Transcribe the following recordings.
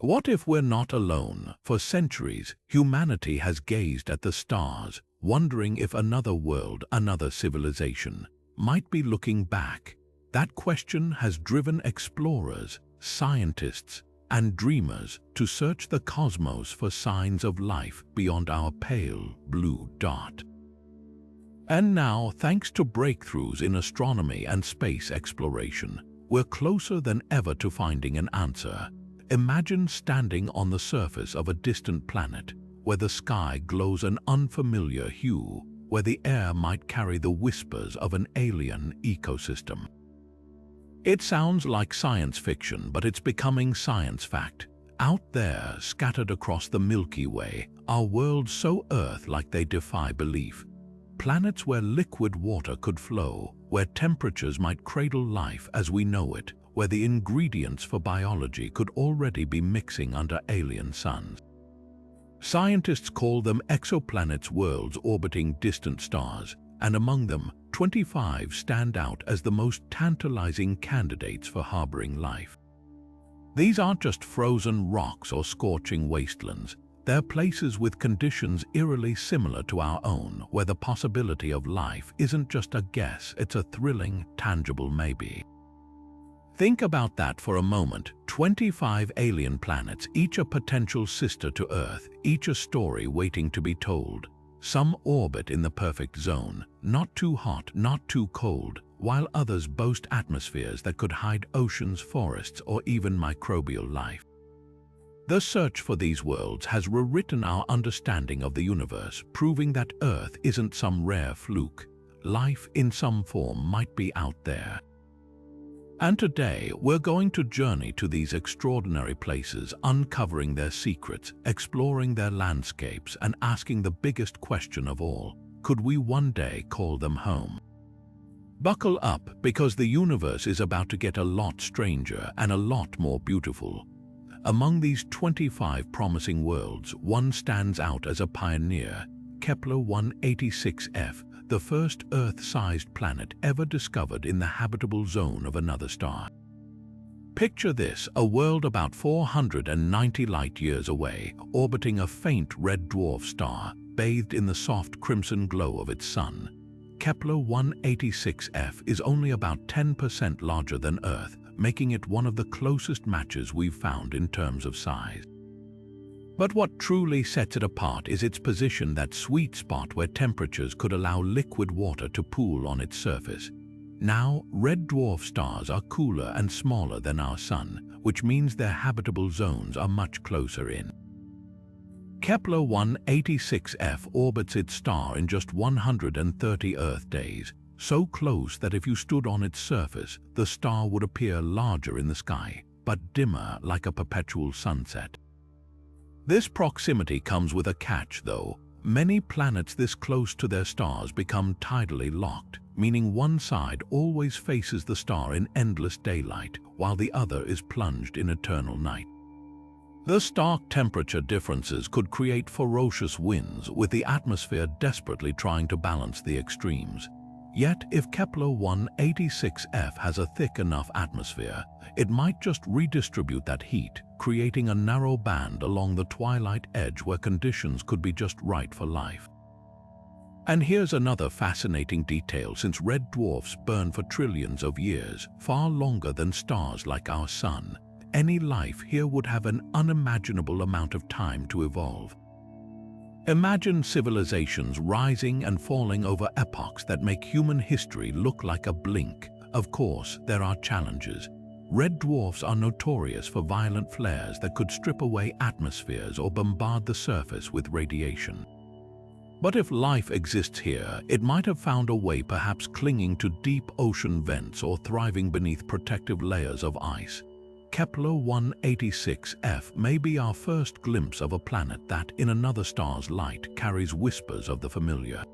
What if we're not alone? For centuries, humanity has gazed at the stars, wondering if another world, another civilization, might be looking back. That question has driven explorers, scientists, and dreamers to search the cosmos for signs of life beyond our pale blue dot. And now, thanks to breakthroughs in astronomy and space exploration, we're closer than ever to finding an answer. Imagine standing on the surface of a distant planet, where the sky glows an unfamiliar hue, where the air might carry the whispers of an alien ecosystem. It sounds like science fiction, but it's becoming science fact. Out there, scattered across the Milky Way, are worlds so Earth-like they defy belief. Planets where liquid water could flow, where temperatures might cradle life as we know it, where the ingredients for biology could already be mixing under alien suns. Scientists call them exoplanets, worlds orbiting distant stars, and among them, 25 stand out as the most tantalizing candidates for harboring life. These aren't just frozen rocks or scorching wastelands. They're places with conditions eerily similar to our own, where the possibility of life isn't just a guess, it's a thrilling, tangible maybe. Think about that for a moment. 25 alien planets, each a potential sister to Earth, each a story waiting to be told. Some orbit in the perfect zone, not too hot, not too cold, while others boast atmospheres that could hide oceans, forests, or even microbial life. The search for these worlds has rewritten our understanding of the universe, proving that Earth isn't some rare fluke. Life in some form might be out there. And today, we're going to journey to these extraordinary places, uncovering their secrets, exploring their landscapes, and asking the biggest question of all: could we one day call them home? Buckle up, because the universe is about to get a lot stranger and a lot more beautiful. Among these 25 promising worlds, one stands out as a pioneer: Kepler 186f, the first Earth-sized planet ever discovered in the habitable zone of another star. Picture this: a world about 490 light-years away, orbiting a faint red dwarf star, bathed in the soft crimson glow of its sun. Kepler 186f is only about 10% larger than Earth, making it one of the closest matches we've found in terms of size. But what truly sets it apart is its position, that sweet spot where temperatures could allow liquid water to pool on its surface. Now, red dwarf stars are cooler and smaller than our Sun, which means their habitable zones are much closer in. Kepler 186f orbits its star in just 130 Earth days, so close that if you stood on its surface, the star would appear larger in the sky, but dimmer, like a perpetual sunset. This proximity comes with a catch, though. Many planets this close to their stars become tidally locked, meaning one side always faces the star in endless daylight, while the other is plunged in eternal night. The stark temperature differences could create ferocious winds, with the atmosphere desperately trying to balance the extremes. Yet, if Kepler 186f has a thick enough atmosphere, it might just redistribute that heat, creating a narrow band along the twilight edge where conditions could be just right for life. And here's another fascinating detail: since red dwarfs burn for trillions of years, far longer than stars like our Sun, any life here would have an unimaginable amount of time to evolve. Imagine civilizations rising and falling over epochs that make human history look like a blink. Of course, there are challenges. Red dwarfs are notorious for violent flares that could strip away atmospheres or bombard the surface with radiation. But if life exists here, it might have found a way, perhaps clinging to deep ocean vents or thriving beneath protective layers of ice. Kepler 186f may be our first glimpse of a planet that, in another star's light, carries whispers of the familiar.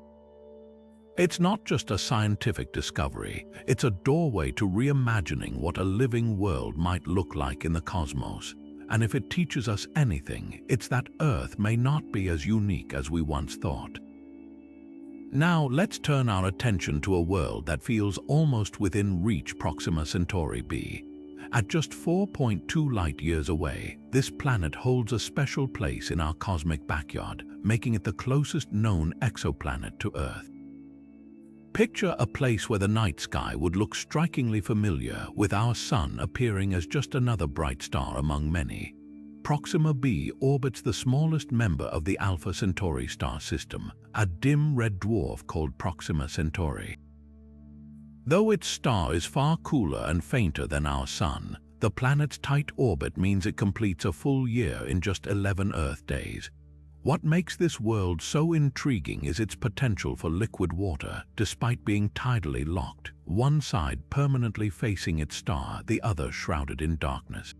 It's not just a scientific discovery, it's a doorway to reimagining what a living world might look like in the cosmos. And if it teaches us anything, it's that Earth may not be as unique as we once thought. Now, let's turn our attention to a world that feels almost within reach: Proxima Centauri b. At just 4.2 light-years away, this planet holds a special place in our cosmic backyard, making it the closest known exoplanet to Earth. Picture a place where the night sky would look strikingly familiar, with our Sun appearing as just another bright star among many. Proxima b orbits the smallest member of the Alpha Centauri star system, a dim red dwarf called Proxima Centauri. Though its star is far cooler and fainter than our Sun, the planet's tight orbit means it completes a full year in just 11 Earth days. What makes this world so intriguing is its potential for liquid water, despite being tidally locked, one side permanently facing its star, the other shrouded in darkness.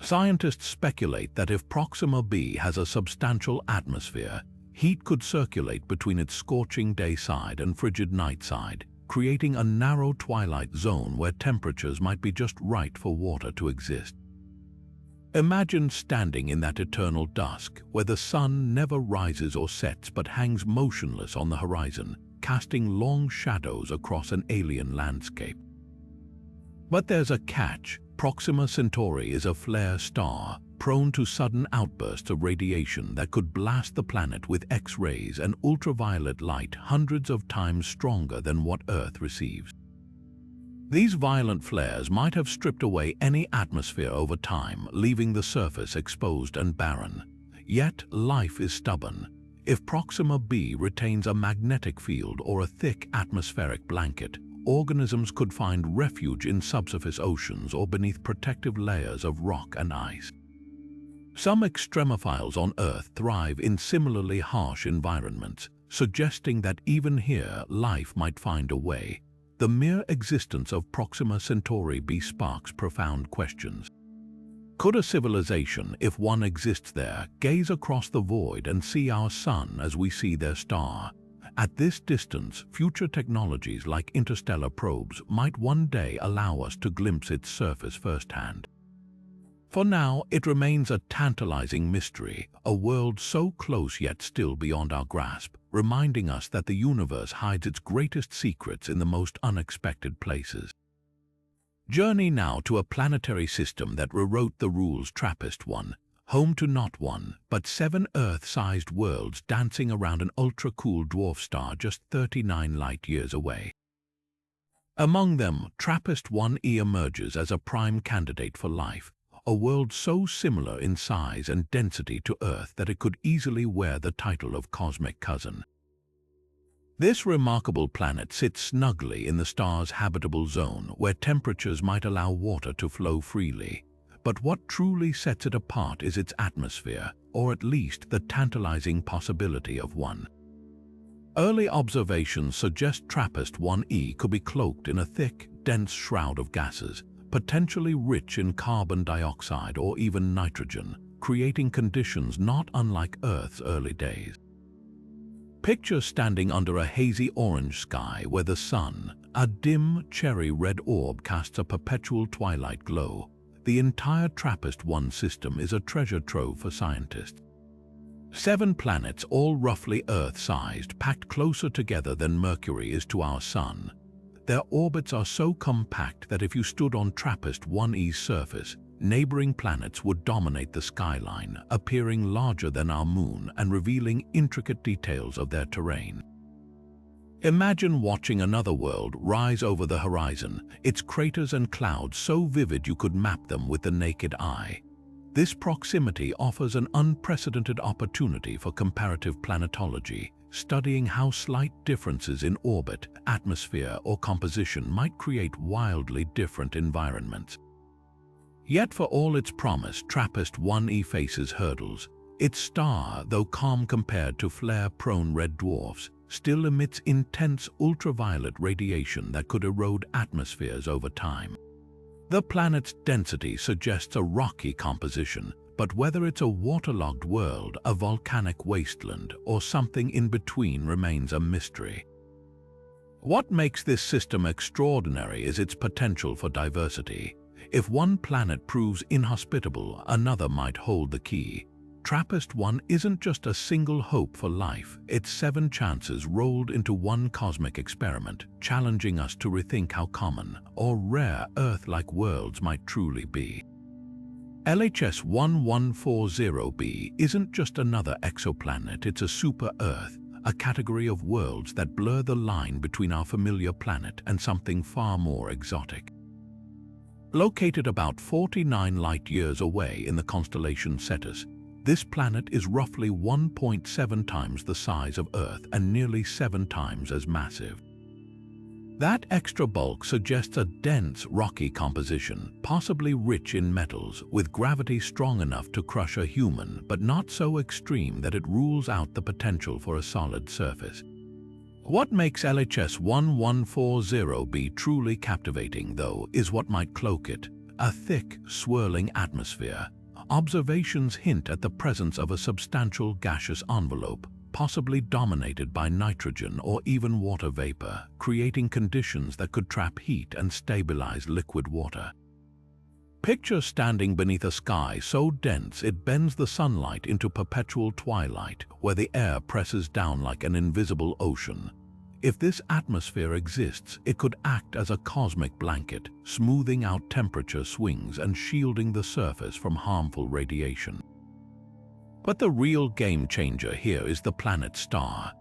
Scientists speculate that if Proxima b has a substantial atmosphere, heat could circulate between its scorching day side and frigid night side, creating a narrow twilight zone where temperatures might be just right for water to exist. Imagine standing in that eternal dusk, where the sun never rises or sets but hangs motionless on the horizon, casting long shadows across an alien landscape. But there's a catch. Proxima Centauri is a flare star, prone to sudden outbursts of radiation that could blast the planet with X-rays and ultraviolet light hundreds of times stronger than what Earth receives. These violent flares might have stripped away any atmosphere over time, leaving the surface exposed and barren. Yet, life is stubborn. If Proxima b retains a magnetic field or a thick atmospheric blanket, organisms could find refuge in subsurface oceans or beneath protective layers of rock and ice. Some extremophiles on Earth thrive in similarly harsh environments, suggesting that even here life might find a way. The mere existence of Proxima Centauri b sparks profound questions. Could a civilization, if one exists there, gaze across the void and see our Sun as we see their star? At this distance, future technologies like interstellar probes might one day allow us to glimpse its surface firsthand. For now, it remains a tantalizing mystery, a world so close yet still beyond our grasp, reminding us that the universe hides its greatest secrets in the most unexpected places. Journey now to a planetary system that rewrote the rules: TRAPPIST-1, home to not one, but 7 Earth-sized worlds dancing around an ultra-cool dwarf star just 39 light-years away. Among them, TRAPPIST-1e emerges as a prime candidate for life, a world so similar in size and density to Earth that it could easily wear the title of cosmic cousin. This remarkable planet sits snugly in the star's habitable zone, where temperatures might allow water to flow freely. But what truly sets it apart is its atmosphere, or at least the tantalizing possibility of one. Early observations suggest TRAPPIST-1e could be cloaked in a thick, dense shroud of gases, potentially rich in carbon dioxide or even nitrogen, creating conditions not unlike Earth's early days. Picture standing under a hazy orange sky where the sun, a dim cherry red orb, casts a perpetual twilight glow. The entire TRAPPIST-1 system is a treasure trove for scientists. 7 planets, all roughly Earth-sized, packed closer together than Mercury is to our Sun. Their orbits are so compact that if you stood on TRAPPIST-1e's surface, neighboring planets would dominate the skyline, appearing larger than our Moon and revealing intricate details of their terrain. Imagine watching another world rise over the horizon, its craters and clouds so vivid you could map them with the naked eye. This proximity offers an unprecedented opportunity for comparative planetology, studying how slight differences in orbit, atmosphere, or composition might create wildly different environments. Yet for all its promise, TRAPPIST-1e faces hurdles. Its star, though calm compared to flare-prone red dwarfs, still emits intense ultraviolet radiation that could erode atmospheres over time. The planet's density suggests a rocky composition, but whether it's a waterlogged world, a volcanic wasteland, or something in between remains a mystery. What makes this system extraordinary is its potential for diversity. If one planet proves inhospitable, another might hold the key. TRAPPIST-1 isn't just a single hope for life, it's 7 chances rolled into one cosmic experiment, challenging us to rethink how common or rare Earth-like worlds might truly be. LHS 1140b isn't just another exoplanet, it's a super-Earth, a category of worlds that blur the line between our familiar planet and something far more exotic. Located about 49 light-years away in the constellation Cetus, this planet is roughly 1.7 times the size of Earth and nearly 7 times as massive. That extra bulk suggests a dense, rocky composition, possibly rich in metals, with gravity strong enough to crush a human, but not so extreme that it rules out the potential for a solid surface. What makes LHS 1140b truly captivating, though, is what might cloak it: a thick, swirling atmosphere. Observations hint at the presence of a substantial gaseous envelope, possibly dominated by nitrogen or even water vapor, creating conditions that could trap heat and stabilize liquid water. Picture standing beneath a sky so dense it bends the sunlight into perpetual twilight, where the air presses down like an invisible ocean. If this atmosphere exists, it could act as a cosmic blanket, smoothing out temperature swings and shielding the surface from harmful radiation. But the real game-changer here is the planet's star.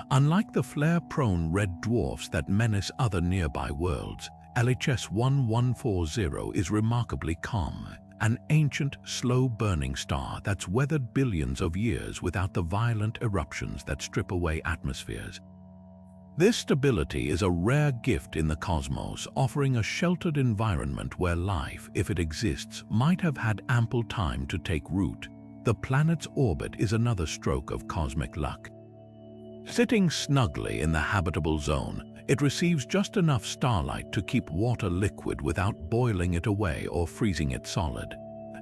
Unlike the flare-prone red dwarfs that menace other nearby worlds, LHS 1140 is remarkably calm, an ancient, slow-burning star that's weathered billions of years without the violent eruptions that strip away atmospheres. This stability is a rare gift in the cosmos, offering a sheltered environment where life, if it exists, might have had ample time to take root. The planet's orbit is another stroke of cosmic luck. Sitting snugly in the habitable zone, it receives just enough starlight to keep water liquid without boiling it away or freezing it solid.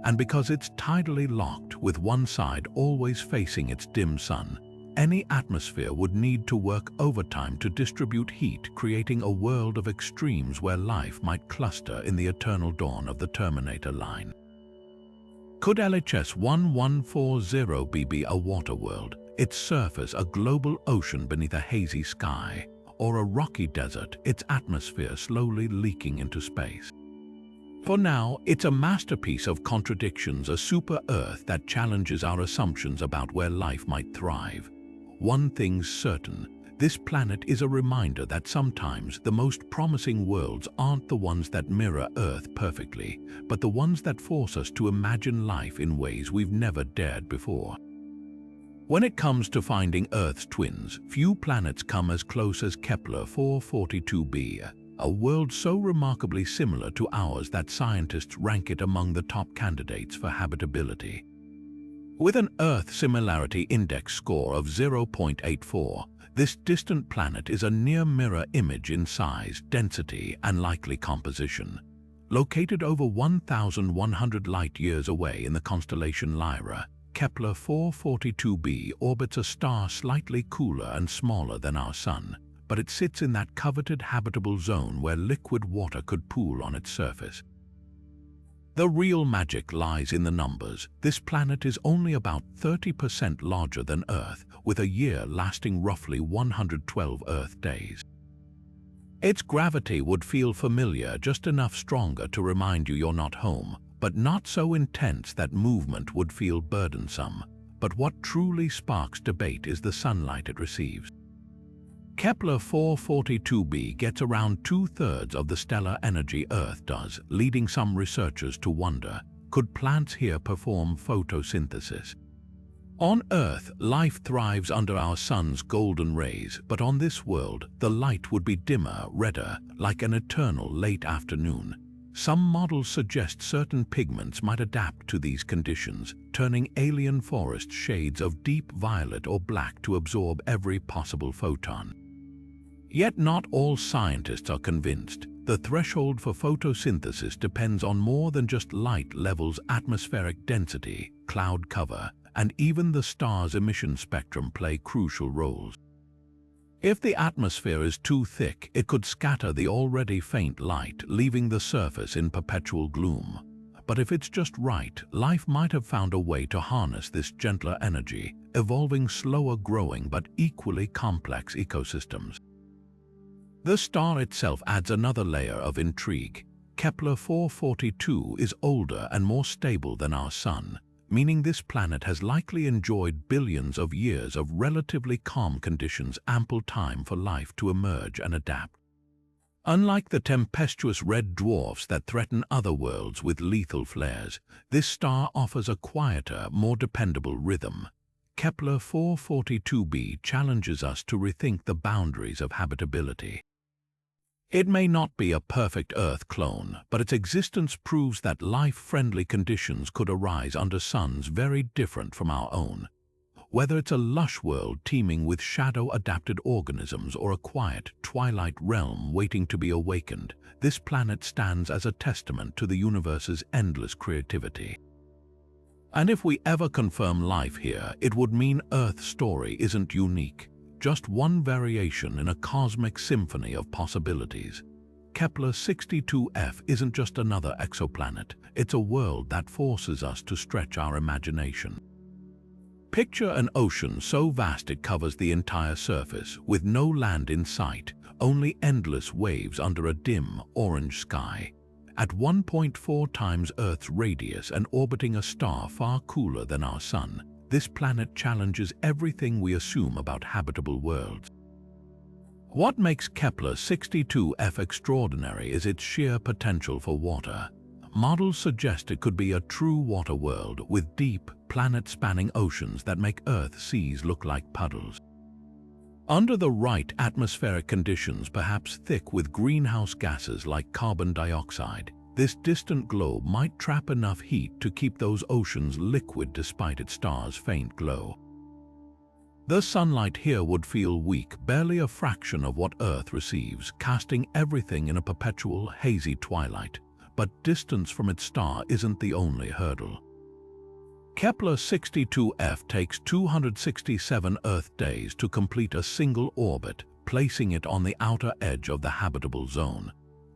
And because it's tidally locked, with one side always facing its dim sun, any atmosphere would need to work overtime to distribute heat, creating a world of extremes where life might cluster in the eternal dawn of the Terminator line. Could LHS 1140b be a water world, its surface a global ocean beneath a hazy sky, or a rocky desert, its atmosphere slowly leaking into space? For now, it's a masterpiece of contradictions, a super-Earth that challenges our assumptions about where life might thrive. One thing's certain: this planet is a reminder that sometimes the most promising worlds aren't the ones that mirror Earth perfectly, but the ones that force us to imagine life in ways we've never dared before. When it comes to finding Earth's twins, few planets come as close as Kepler 442b, a world so remarkably similar to ours that scientists rank it among the top candidates for habitability. With an Earth Similarity Index score of 0.84, this distant planet is a near-mirror image in size, density, and likely composition. Located over 1,100 light-years away in the constellation Lyra, Kepler 442b orbits a star slightly cooler and smaller than our Sun, but it sits in that coveted habitable zone where liquid water could pool on its surface. The real magic lies in the numbers. This planet is only about 30% larger than Earth, with a year lasting roughly 112 Earth days. Its gravity would feel familiar, just enough stronger to remind you you're not home, but not so intense that movement would feel burdensome. But what truly sparks debate is the sunlight it receives. Kepler 442b gets around 2/3 of the stellar energy Earth does, leading some researchers to wonder, could plants here perform photosynthesis? On Earth, life thrives under our Sun's golden rays, but on this world, the light would be dimmer, redder, like an eternal late afternoon. Some models suggest certain pigments might adapt to these conditions, turning alien forest shades of deep violet or black to absorb every possible photon. Yet not all scientists are convinced. The threshold for photosynthesis depends on more than just light levels. Atmospheric density, cloud cover, and even the star's emission spectrum play crucial roles. If the atmosphere is too thick, it could scatter the already faint light, leaving the surface in perpetual gloom. But if it's just right, life might have found a way to harness this gentler energy, evolving slower growing but equally complex ecosystems. The star itself adds another layer of intrigue. Kepler 442 is older and more stable than our Sun, meaning this planet has likely enjoyed billions of years of relatively calm conditions, ample time for life to emerge and adapt. Unlike the tempestuous red dwarfs that threaten other worlds with lethal flares, this star offers a quieter, more dependable rhythm. Kepler 442b challenges us to rethink the boundaries of habitability. It may not be a perfect Earth clone, but its existence proves that life-friendly conditions could arise under suns very different from our own. Whether it's a lush world teeming with shadow-adapted organisms or a quiet, twilight realm waiting to be awakened, this planet stands as a testament to the universe's endless creativity. And if we ever confirm life here, it would mean Earth's story isn't unique, just one variation in a cosmic symphony of possibilities. Kepler 62f isn't just another exoplanet, it's a world that forces us to stretch our imagination. Picture an ocean so vast it covers the entire surface, with no land in sight, only endless waves under a dim, orange sky. At 1.4 times Earth's radius and orbiting a star far cooler than our Sun, this planet challenges everything we assume about habitable worlds. What makes Kepler 62f extraordinary is its sheer potential for water. Models suggest it could be a true water world with deep, planet-spanning oceans that make Earth's seas look like puddles. Under the right atmospheric conditions, perhaps thick with greenhouse gases like carbon dioxide, this distant globe might trap enough heat to keep those oceans liquid despite its star's faint glow. The sunlight here would feel weak, barely a fraction of what Earth receives, casting everything in a perpetual, hazy twilight. But distance from its star isn't the only hurdle. Kepler 62f takes 267 Earth days to complete a single orbit, placing it on the outer edge of the habitable zone.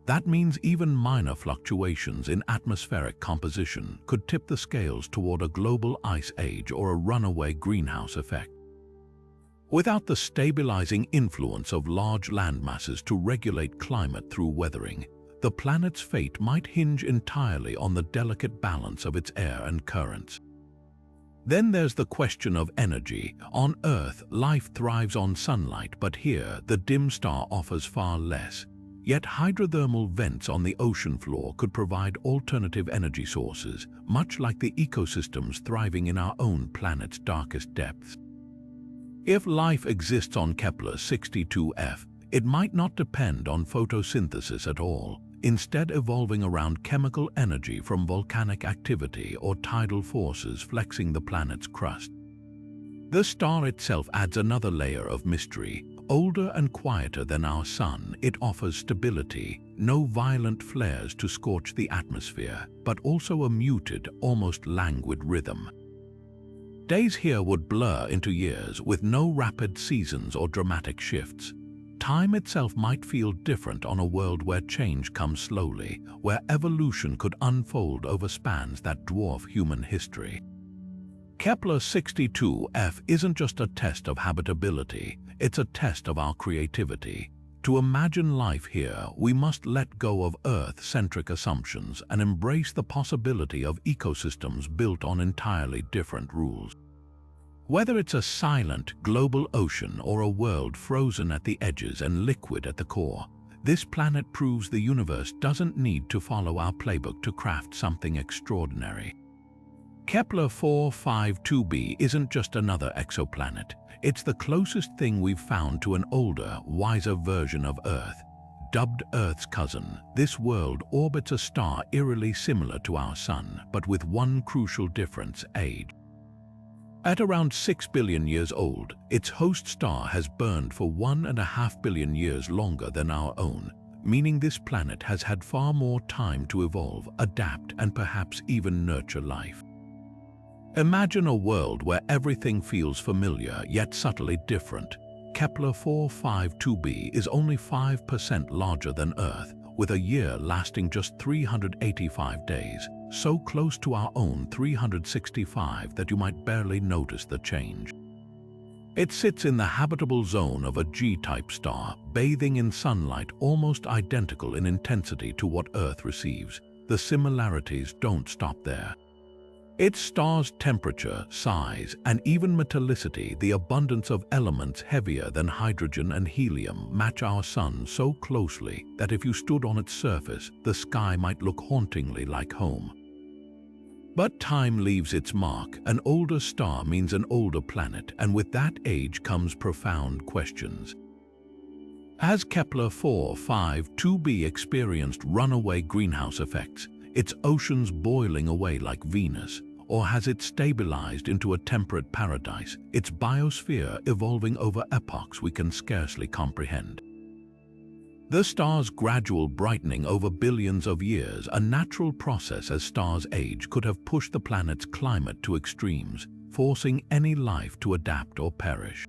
That means even minor fluctuations in atmospheric composition could tip the scales toward a global ice age or a runaway greenhouse effect. Without the stabilizing influence of large landmasses to regulate climate through weathering, the planet's fate might hinge entirely on the delicate balance of its air and currents. Then there's the question of energy. On Earth, life thrives on sunlight, but here, the dim star offers far less. Yet hydrothermal vents on the ocean floor could provide alternative energy sources, much like the ecosystems thriving in our own planet's darkest depths. If life exists on Kepler 62f, it might not depend on photosynthesis at all, instead evolving around chemical energy from volcanic activity or tidal forces flexing the planet's crust. The star itself adds another layer of mystery. Older and quieter than our Sun, it offers stability, no violent flares to scorch the atmosphere, but also a muted, almost languid rhythm. Days here would blur into years with no rapid seasons or dramatic shifts. Time itself might feel different on a world where change comes slowly, where evolution could unfold over spans that dwarf human history. Kepler 62f isn't just a test of habitability, it's a test of our creativity. To imagine life here, we must let go of Earth-centric assumptions and embrace the possibility of ecosystems built on entirely different rules. Whether it's a silent, global ocean or a world frozen at the edges and liquid at the core, this planet proves the universe doesn't need to follow our playbook to craft something extraordinary. Kepler 452b isn't just another exoplanet. It's the closest thing we've found to an older, wiser version of Earth. Dubbed Earth's cousin, this world orbits a star eerily similar to our Sun, but with one crucial difference: age. At around 6 billion years old, its host star has burned for 1.5 billion years longer than our own, meaning this planet has had far more time to evolve, adapt, and perhaps even nurture life. Imagine a world where everything feels familiar yet subtly different. Kepler 452b is only 5% larger than Earth, with a year lasting just 385 days. so close to our own 365 that you might barely notice the change. It sits in the habitable zone of a G-type star, bathing in sunlight almost identical in intensity to what Earth receives. The similarities don't stop there. Its star's temperature, size, and even metallicity, the abundance of elements heavier than hydrogen and helium, match our Sun so closely that if you stood on its surface, the sky might look hauntingly like home. But time leaves its mark. An older star means an older planet, and with that age comes profound questions. Has Kepler 452b experienced runaway greenhouse effects, its oceans boiling away like Venus, or has it stabilized into a temperate paradise, its biosphere evolving over epochs we can scarcely comprehend? The star's gradual brightening over billions of years, a natural process as stars age, could have pushed the planet's climate to extremes, forcing any life to adapt or perish.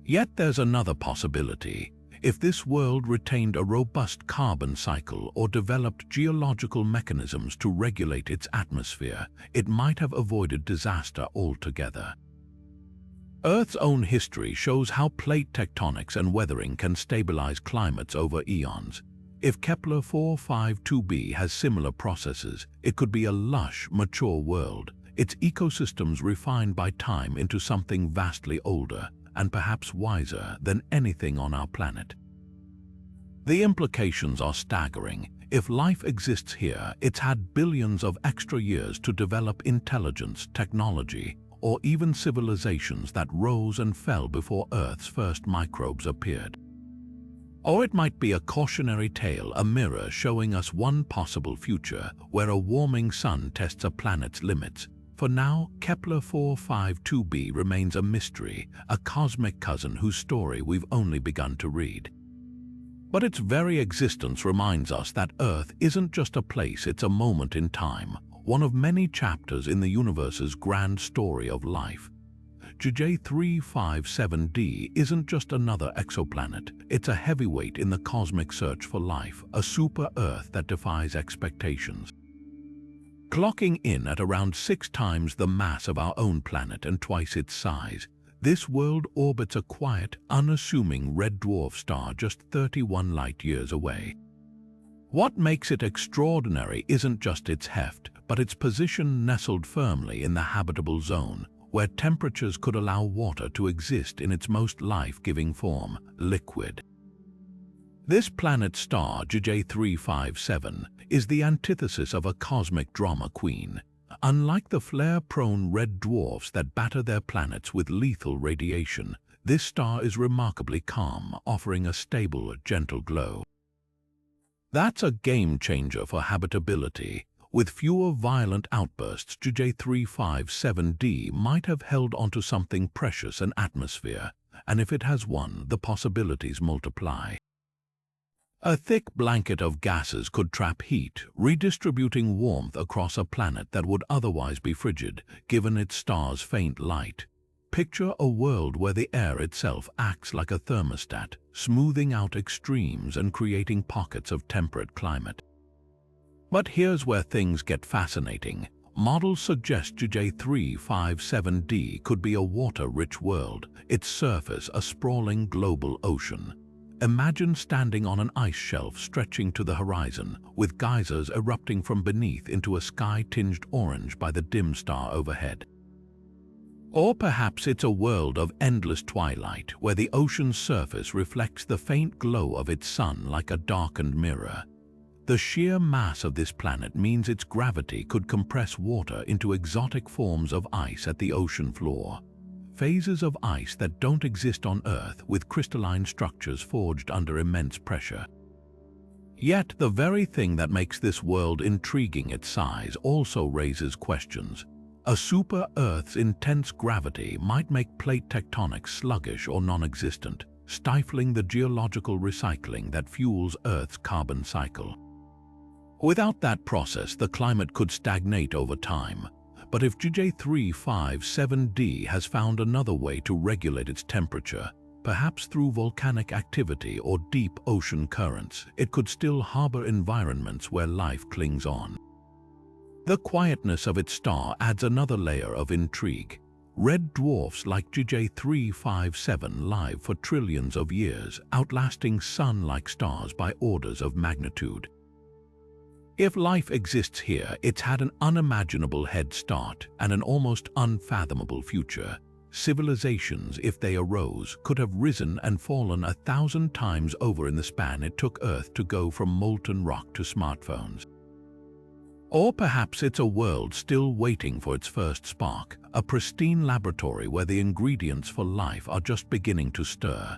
Yet there's another possibility. If this world retained a robust carbon cycle or developed geological mechanisms to regulate its atmosphere, it might have avoided disaster altogether. Earth's own history shows how plate tectonics and weathering can stabilize climates over eons. If Kepler 452b has similar processes, it could be a lush, mature world, its ecosystems refined by time into something vastly older and perhaps wiser than anything on our planet. The implications are staggering. If life exists here, it's had billions of extra years to develop intelligence, technology, or even civilizations that rose and fell before Earth's first microbes appeared. Or it might be a cautionary tale, a mirror showing us one possible future where a warming sun tests a planet's limits. For now, Kepler 452b remains a mystery, a cosmic cousin whose story we've only begun to read. But its very existence reminds us that Earth isn't just a place, it's a moment in time, one of many chapters in the universe's grand story of life. JJ357d isn't just another exoplanet, it's a heavyweight in the cosmic search for life, a super-Earth that defies expectations. Clocking in at around 6 times the mass of our own planet and twice its size, this world orbits a quiet, unassuming red dwarf star just 31 light-years away. What makes it extraordinary isn't just its heft, but its position nestled firmly in the habitable zone, where temperatures could allow water to exist in its most life-giving form, liquid. This planet star, JJ357, is the antithesis of a cosmic drama queen. Unlike the flare-prone red dwarfs that batter their planets with lethal radiation, this star is remarkably calm, offering a stable, gentle glow. That's a game-changer for habitability. With fewer violent outbursts, JJ357d might have held onto something precious, an atmosphere, and if it has one, the possibilities multiply. A thick blanket of gases could trap heat, redistributing warmth across a planet that would otherwise be frigid, given its star's faint light. Picture a world where the air itself acts like a thermostat, smoothing out extremes and creating pockets of temperate climate. But here's where things get fascinating. Models suggest JJ357d could be a water-rich world, its surface a sprawling global ocean. Imagine standing on an ice shelf stretching to the horizon, with geysers erupting from beneath into a sky tinged orange by the dim star overhead. Or perhaps it's a world of endless twilight, where the ocean's surface reflects the faint glow of its sun like a darkened mirror. The sheer mass of this planet means its gravity could compress water into exotic forms of ice at the ocean floor. Phases of ice that don't exist on Earth, with crystalline structures forged under immense pressure. Yet the very thing that makes this world intriguing, its size, also raises questions. A super-Earth's intense gravity might make plate tectonics sluggish or non-existent, stifling the geological recycling that fuels Earth's carbon cycle. Without that process, the climate could stagnate over time. But if JJ357d has found another way to regulate its temperature, perhaps through volcanic activity or deep ocean currents, it could still harbor environments where life clings on. The quietness of its star adds another layer of intrigue. Red dwarfs like GJ357 live for trillions of years, outlasting Sun-like stars by orders of magnitude. If life exists here, it's had an unimaginable head start and an almost unfathomable future. Civilizations, if they arose, could have risen and fallen 1,000 times over in the span it took Earth to go from molten rock to smartphones. Or perhaps it's a world still waiting for its first spark, a pristine laboratory where the ingredients for life are just beginning to stir.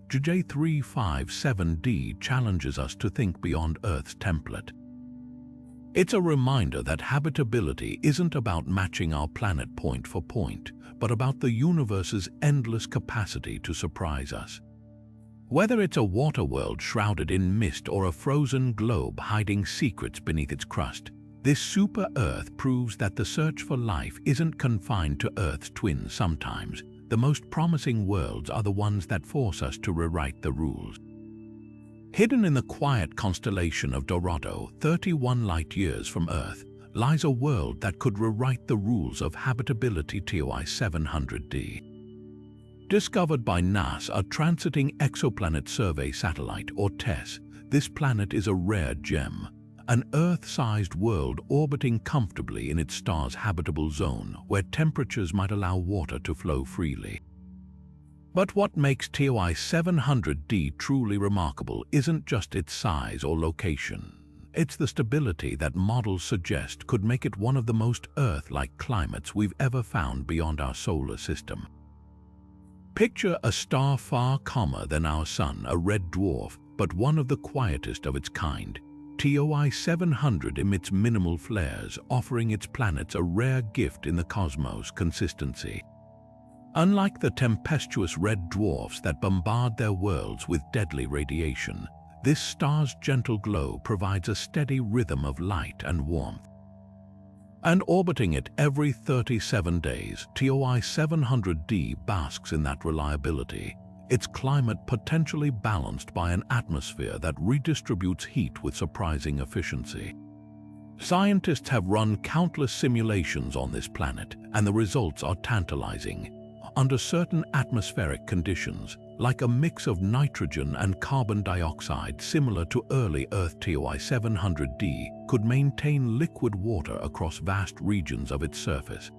GJ357d challenges us to think beyond Earth's template. It's a reminder that habitability isn't about matching our planet point for point, but about the universe's endless capacity to surprise us. Whether it's a water world shrouded in mist or a frozen globe hiding secrets beneath its crust, this super-Earth proves that the search for life isn't confined to Earth's twin sometimes. The most promising worlds are the ones that force us to rewrite the rules. Hidden in the quiet constellation of Dorado, 31 light-years from Earth, lies a world that could rewrite the rules of habitability. TOI 700d. Discovered by NASA, a transiting exoplanet survey satellite, or TESS, this planet is a rare gem, an Earth-sized world orbiting comfortably in its star's habitable zone, where temperatures might allow water to flow freely. But what makes TOI 700d truly remarkable isn't just its size or location. It's the stability that models suggest could make it one of the most Earth-like climates we've ever found beyond our solar system. Picture a star far calmer than our Sun, a red dwarf, but one of the quietest of its kind. TOI 700 emits minimal flares, offering its planets a rare gift in the cosmos: consistency. Unlike the tempestuous red dwarfs that bombard their worlds with deadly radiation, this star's gentle glow provides a steady rhythm of light and warmth. And orbiting it every 37 days, TOI 700d basks in that reliability, its climate potentially balanced by an atmosphere that redistributes heat with surprising efficiency. Scientists have run countless simulations on this planet, and the results are tantalizing. Under certain atmospheric conditions, like a mix of nitrogen and carbon dioxide similar to early Earth, TOI 700d could maintain liquid water across vast regions of its surface.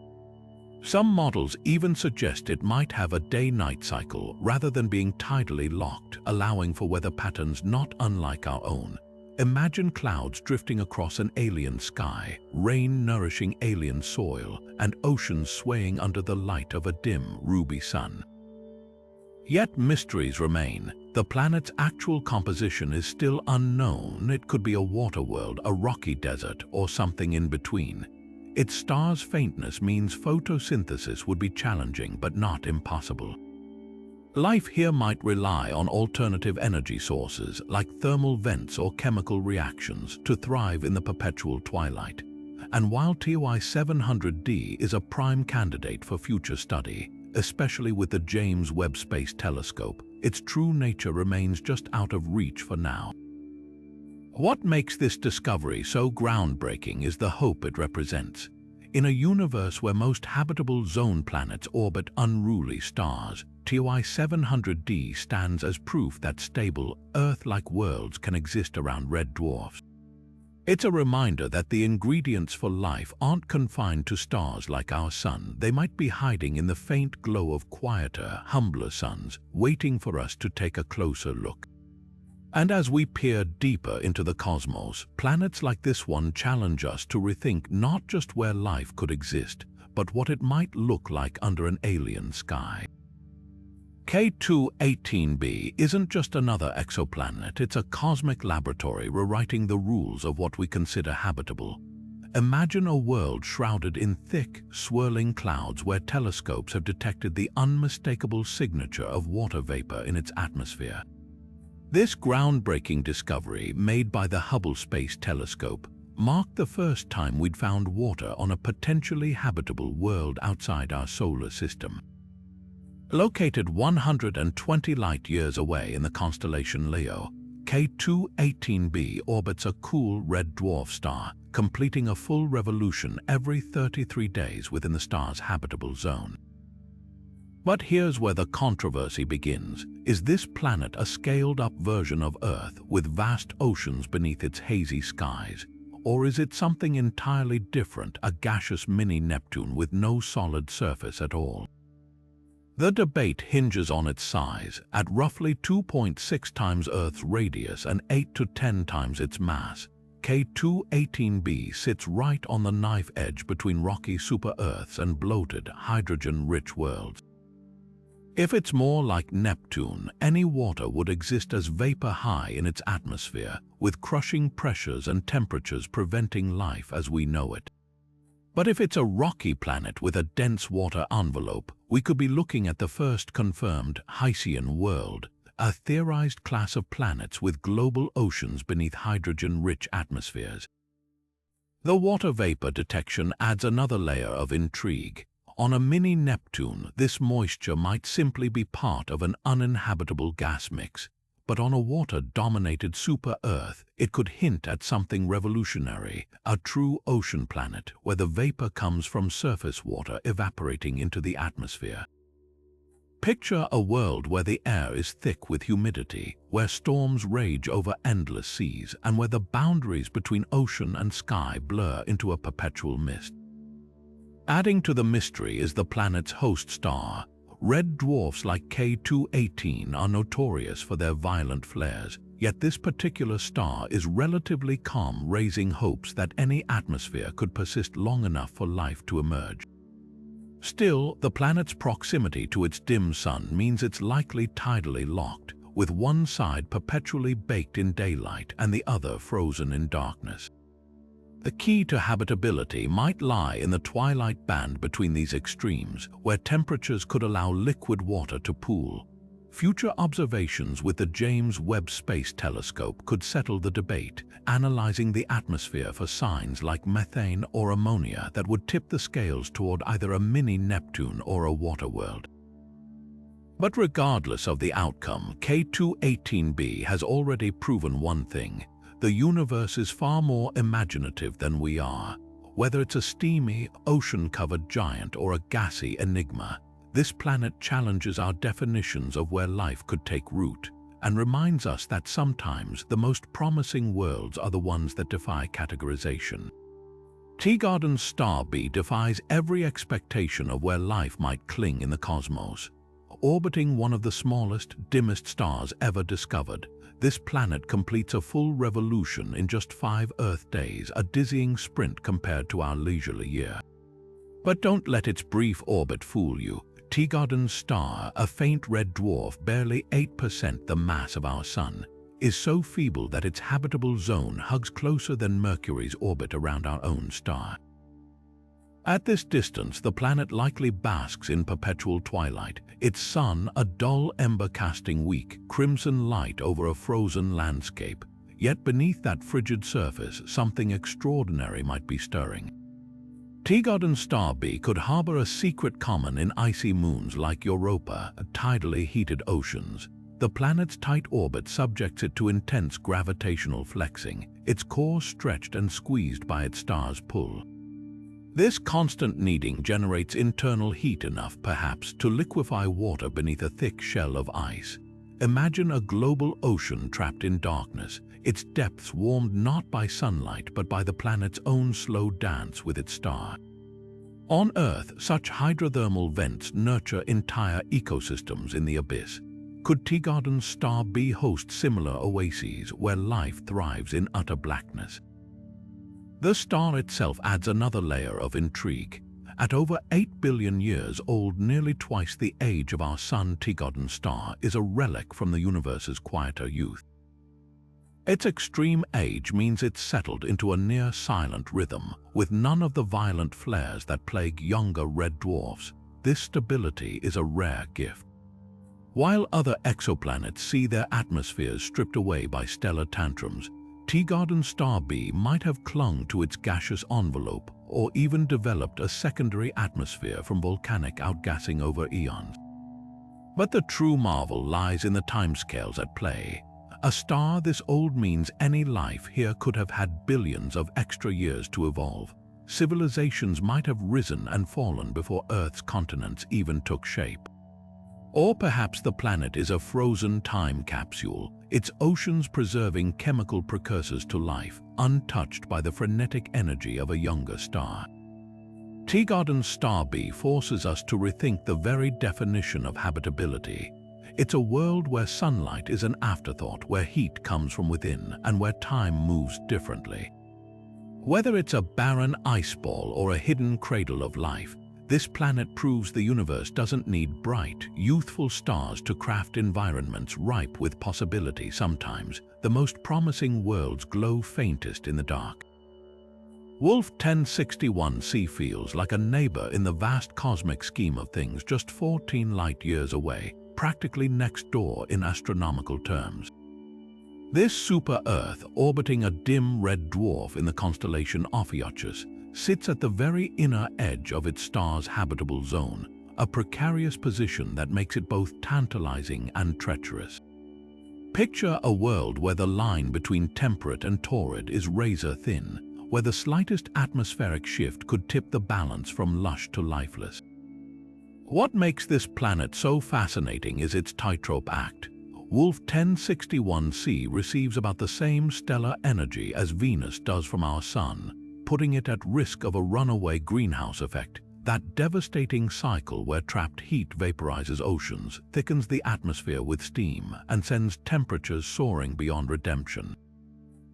Some models even suggest it might have a day-night cycle rather than being tidally locked, allowing for weather patterns not unlike our own. Imagine clouds drifting across an alien sky, rain nourishing alien soil, and oceans swaying under the light of a dim, ruby sun. Yet mysteries remain. The planet's actual composition is still unknown. It could be a water world, a rocky desert, or something in between. Its star's faintness means photosynthesis would be challenging but not impossible. Life here might rely on alternative energy sources like thermal vents or chemical reactions to thrive in the perpetual twilight. And while TOI 700d is a prime candidate for future study, especially with the James Webb Space Telescope, its true nature remains just out of reach for now. What makes this discovery so groundbreaking is the hope it represents. In a universe where most habitable zone planets orbit unruly stars, TOI 700d stands as proof that stable, Earth-like worlds can exist around red dwarfs. It's a reminder that the ingredients for life aren't confined to stars like our Sun. They might be hiding in the faint glow of quieter, humbler suns, waiting for us to take a closer look. And as we peer deeper into the cosmos, planets like this one challenge us to rethink not just where life could exist, but what it might look like under an alien sky. K2-18b isn't just another exoplanet, it's a cosmic laboratory rewriting the rules of what we consider habitable. Imagine a world shrouded in thick, swirling clouds where telescopes have detected the unmistakable signature of water vapor in its atmosphere. This groundbreaking discovery, made by the Hubble Space Telescope, marked the first time we'd found water on a potentially habitable world outside our solar system. Located 120 light-years away in the constellation Leo, K2-18b orbits a cool red dwarf star, completing a full revolution every 33 days within the star's habitable zone. But here's where the controversy begins. Is this planet a scaled-up version of Earth with vast oceans beneath its hazy skies? Or is it something entirely different, a gaseous mini-Neptune with no solid surface at all? The debate hinges on its size. At roughly 2.6 times Earth's radius and 8 to 10 times its mass, K2-18b sits right on the knife edge between rocky super-Earths and bloated, hydrogen-rich worlds. If it's more like Neptune, any water would exist as vapor high in its atmosphere, with crushing pressures and temperatures preventing life as we know it. But if it's a rocky planet with a dense water envelope, we could be looking at the first confirmed Hycean world, a theorized class of planets with global oceans beneath hydrogen-rich atmospheres. The water vapor detection adds another layer of intrigue. On a mini-Neptune, this moisture might simply be part of an uninhabitable gas mix, but on a water-dominated super-Earth, it could hint at something revolutionary, a true ocean planet where the vapor comes from surface water evaporating into the atmosphere. Picture a world where the air is thick with humidity, where storms rage over endless seas, and where the boundaries between ocean and sky blur into a perpetual mist. Adding to the mystery is the planet's host star. Red dwarfs like K2-18 are notorious for their violent flares, yet this particular star is relatively calm, raising hopes that any atmosphere could persist long enough for life to emerge. Still, the planet's proximity to its dim sun means it's likely tidally locked, with one side perpetually baked in daylight and the other frozen in darkness. The key to habitability might lie in the twilight band between these extremes, where temperatures could allow liquid water to pool. Future observations with the James Webb Space Telescope could settle the debate, analyzing the atmosphere for signs like methane or ammonia that would tip the scales toward either a mini-Neptune or a water world. But regardless of the outcome, K2-18b has already proven one thing. The universe is far more imaginative than we are. Whether it's a steamy, ocean-covered giant or a gassy enigma, this planet challenges our definitions of where life could take root and reminds us that sometimes the most promising worlds are the ones that defy categorization. Teegardens Star B defies every expectation of where life might cling in the cosmos. Orbiting one of the smallest, dimmest stars ever discovered, this planet completes a full revolution in just 5 Earth days, a dizzying sprint compared to our leisurely year. But don't let its brief orbit fool you. Teegardens Star, a faint red dwarf barely 8% the mass of our Sun, is so feeble that its habitable zone hugs closer than Mercury's orbit around our own star. At this distance, the planet likely basks in perpetual twilight, its sun a dull ember-casting weak, crimson light over a frozen landscape. Yet beneath that frigid surface, something extraordinary might be stirring. Teegardens Star B could harbor a secret common in icy moons like Europa, tidally heated oceans. The planet's tight orbit subjects it to intense gravitational flexing, its core stretched and squeezed by its star's pull. This constant kneading generates internal heat enough, perhaps, to liquefy water beneath a thick shell of ice. Imagine a global ocean trapped in darkness, its depths warmed not by sunlight but by the planet's own slow dance with its star. On Earth, such hydrothermal vents nurture entire ecosystems in the abyss. Could Teegardens Star B host similar oases where life thrives in utter blackness? The star itself adds another layer of intrigue. At over 8 billion years old, nearly twice the age of our Sun, Teegardens Star is a relic from the universe's quieter youth. Its extreme age means it's settled into a near-silent rhythm, with none of the violent flares that plague younger red dwarfs. This stability is a rare gift. While other exoplanets see their atmospheres stripped away by stellar tantrums, Teegardens Star B might have clung to its gaseous envelope or even developed a secondary atmosphere from volcanic outgassing over eons. But the true marvel lies in the timescales at play. A star this old means any life here could have had billions of extra years to evolve. Civilizations might have risen and fallen before Earth's continents even took shape. Or perhaps the planet is a frozen time capsule, its oceans preserving chemical precursors to life, untouched by the frenetic energy of a younger star. Teegarden's Star B forces us to rethink the very definition of habitability. It's a world where sunlight is an afterthought, where heat comes from within, and where time moves differently. Whether it's a barren ice ball or a hidden cradle of life, this planet proves the universe doesn't need bright, youthful stars to craft environments ripe with possibility. Sometimes, the most promising worlds glow faintest in the dark. Wolf 1061c feels like a neighbor in the vast cosmic scheme of things, just 14 light-years away, practically next door in astronomical terms. This super-Earth, orbiting a dim red dwarf in the constellation Ophiuchus, sits at the very inner edge of its star's habitable zone, a precarious position that makes it both tantalizing and treacherous. Picture a world where the line between temperate and torrid is razor-thin, where the slightest atmospheric shift could tip the balance from lush to lifeless. What makes this planet so fascinating is its tightrope act. Wolf 1061c receives about the same stellar energy as Venus does from our Sun, putting it at risk of a runaway greenhouse effect, that devastating cycle where trapped heat vaporizes oceans, thickens the atmosphere with steam, and sends temperatures soaring beyond redemption.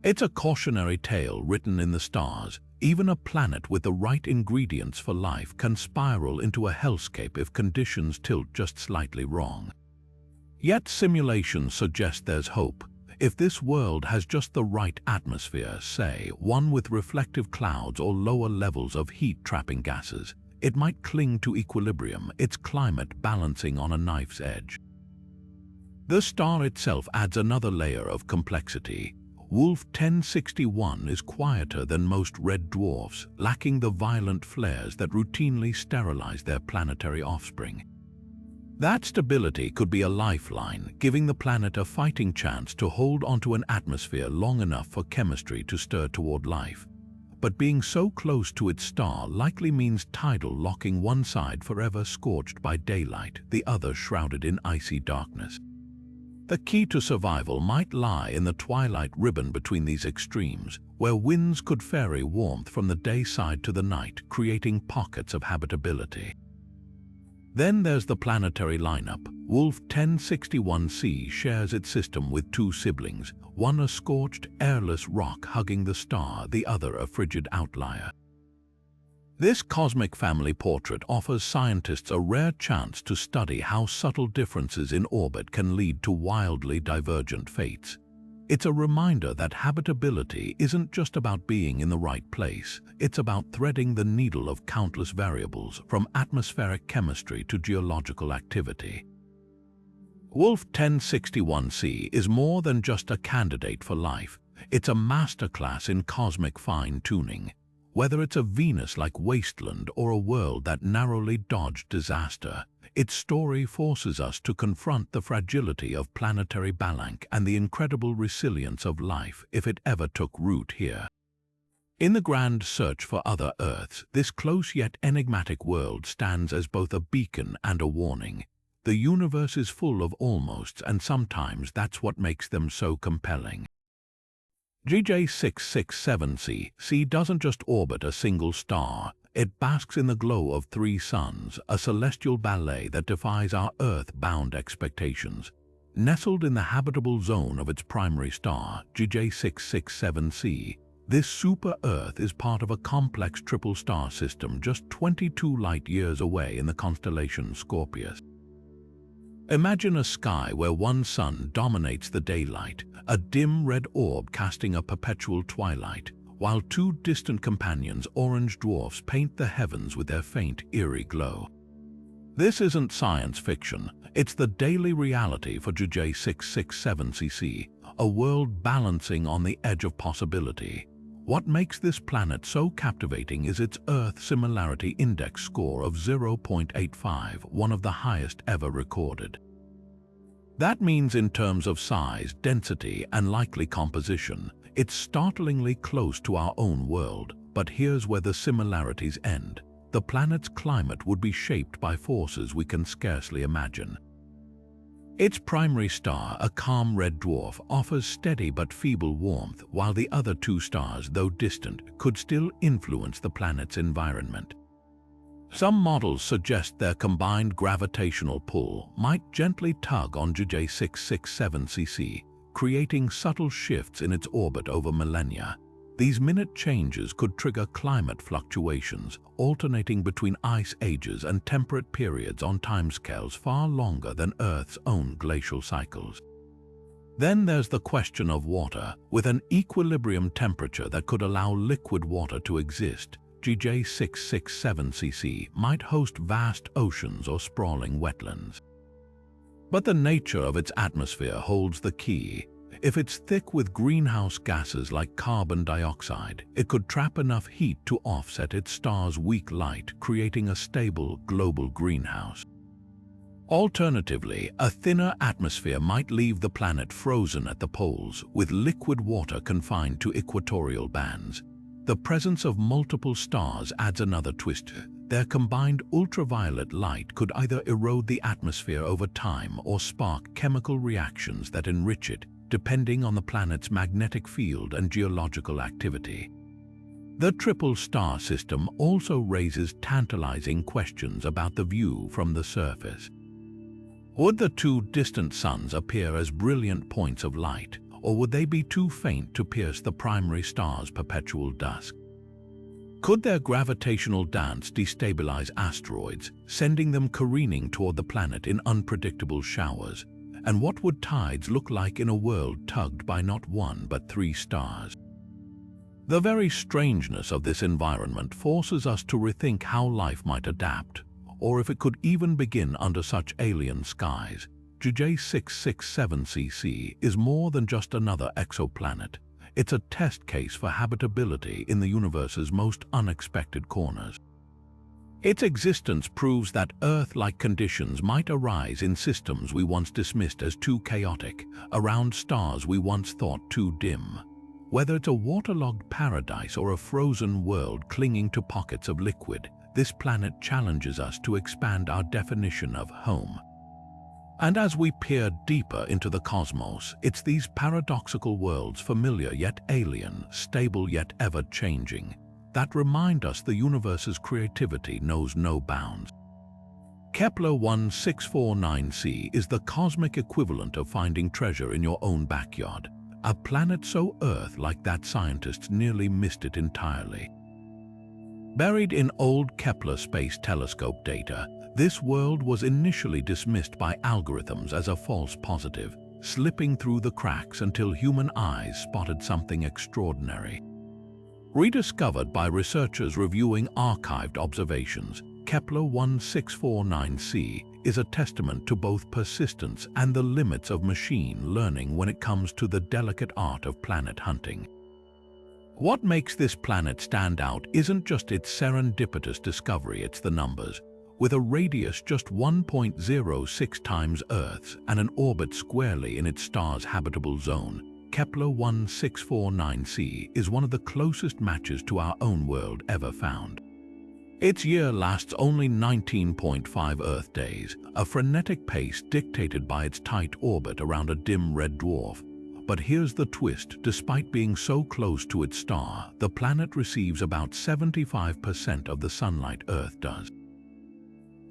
It's a cautionary tale written in the stars. Even a planet with the right ingredients for life can spiral into a hellscape if conditions tilt just slightly wrong. Yet simulations suggest there's hope. If this world has just the right atmosphere, say, one with reflective clouds or lower levels of heat-trapping gases, it might cling to equilibrium, its climate balancing on a knife's edge. The star itself adds another layer of complexity. Wolf 1061 is quieter than most red dwarfs, lacking the violent flares that routinely sterilize their planetary offspring. That stability could be a lifeline, giving the planet a fighting chance to hold onto an atmosphere long enough for chemistry to stir toward life. But being so close to its star likely means tidal locking one side forever scorched by daylight, the other shrouded in icy darkness. The key to survival might lie in the twilight ribbon between these extremes, where winds could ferry warmth from the day side to the night, creating pockets of habitability. Then there's the planetary lineup. Wolf 1061c shares its system with two siblings, one a scorched, airless rock hugging the star, the other a frigid outlier. This cosmic family portrait offers scientists a rare chance to study how subtle differences in orbit can lead to wildly divergent fates. It's a reminder that habitability isn't just about being in the right place, it's about threading the needle of countless variables, from atmospheric chemistry to geological activity. Wolf 1061c is more than just a candidate for life, it's a masterclass in cosmic fine-tuning. Whether it's a Venus-like wasteland or a world that narrowly dodged disaster, its story forces us to confront the fragility of planetary balance and the incredible resilience of life if it ever took root here. In the grand search for other Earths, this close yet enigmatic world stands as both a beacon and a warning. The universe is full of almosts, and sometimes that's what makes them so compelling. GJ667c doesn't just orbit a single star, it basks in the glow of three suns, a celestial ballet that defies our Earth-bound expectations. Nestled in the habitable zone of its primary star, GJ667c, this super-Earth is part of a complex triple star system just 22 light-years away in the constellation Scorpius. Imagine a sky where one sun dominates the daylight, a dim red orb casting a perpetual twilight, while two distant companions, orange dwarfs, paint the heavens with their faint, eerie glow. This isn't science fiction, it's the daily reality for GJ667c, a world balancing on the edge of possibility. What makes this planet so captivating is its Earth Similarity Index score of 0.85, one of the highest ever recorded. That means in terms of size, density, and likely composition, it's startlingly close to our own world. But here's where the similarities end. The planet's climate would be shaped by forces we can scarcely imagine. Its primary star, a calm red dwarf, offers steady but feeble warmth, while the other two stars, though distant, could still influence the planet's environment. Some models suggest their combined gravitational pull might gently tug on J667cc, creating subtle shifts in its orbit over millennia. These minute changes could trigger climate fluctuations, alternating between ice ages and temperate periods on timescales far longer than Earth's own glacial cycles. Then there's the question of water. With an equilibrium temperature that could allow liquid water to exist, J667cc might host vast oceans or sprawling wetlands. But the nature of its atmosphere holds the key. If it's thick with greenhouse gases like carbon dioxide, it could trap enough heat to offset its star's weak light, creating a stable global greenhouse. Alternatively, a thinner atmosphere might leave the planet frozen at the poles, with liquid water confined to equatorial bands. The presence of multiple stars adds another twist. Their combined ultraviolet light could either erode the atmosphere over time or spark chemical reactions that enrich it, depending on the planet's magnetic field and geological activity. The triple star system also raises tantalizing questions about the view from the surface. Would the two distant suns appear as brilliant points of light, or would they be too faint to pierce the primary star's perpetual dusk? Could their gravitational dance destabilize asteroids, sending them careening toward the planet in unpredictable showers? And what would tides look like in a world tugged by not one but three stars? The very strangeness of this environment forces us to rethink how life might adapt, or if it could even begin under such alien skies. J667cc is more than just another exoplanet. It's a test case for habitability in the universe's most unexpected corners. Its existence proves that Earth-like conditions might arise in systems we once dismissed as too chaotic, around stars we once thought too dim. Whether it's a waterlogged paradise or a frozen world clinging to pockets of liquid, this planet challenges us to expand our definition of home. And as we peer deeper into the cosmos, it's these paradoxical worlds, familiar yet alien, stable yet ever-changing, that remind us the universe's creativity knows no bounds. Kepler 1649c is the cosmic equivalent of finding treasure in your own backyard, a planet so Earth-like that scientists nearly missed it entirely. Buried in old Kepler Space Telescope data, this world was initially dismissed by algorithms as a false positive, slipping through the cracks until human eyes spotted something extraordinary. Rediscovered by researchers reviewing archived observations, Kepler 1649c is a testament to both persistence and the limits of machine learning when it comes to the delicate art of planet hunting. What makes this planet stand out isn't just its serendipitous discovery, it's the numbers. With a radius just 1.06 times Earth's and an orbit squarely in its star's habitable zone, Kepler 1649c is one of the closest matches to our own world ever found. Its year lasts only 19.5 Earth days, a frenetic pace dictated by its tight orbit around a dim red dwarf. But here's the twist: despite being so close to its star, the planet receives about 75% of the sunlight Earth does.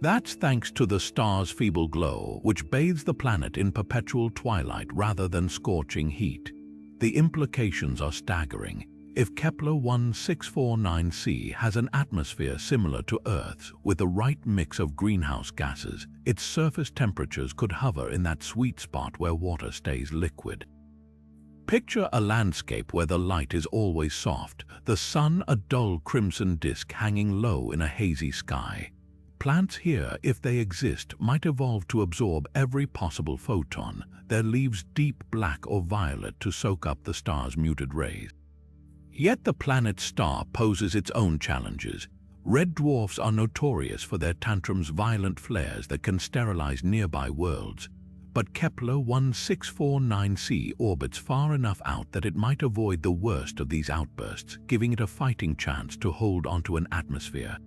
That's thanks to the star's feeble glow, which bathes the planet in perpetual twilight rather than scorching heat. The implications are staggering. If Kepler 1649c has an atmosphere similar to Earth's, with the right mix of greenhouse gases, its surface temperatures could hover in that sweet spot where water stays liquid. Picture a landscape where the light is always soft, the sun a dull crimson disk hanging low in a hazy sky. Plants here, if they exist, might evolve to absorb every possible photon, their leaves deep black or violet to soak up the star's muted rays. Yet the planet's star poses its own challenges. Red dwarfs are notorious for their tantrums, violent flares that can sterilize nearby worlds. but Kepler 1649c orbits far enough out that it might avoid the worst of these outbursts, giving it a fighting chance to hold onto an atmosphere.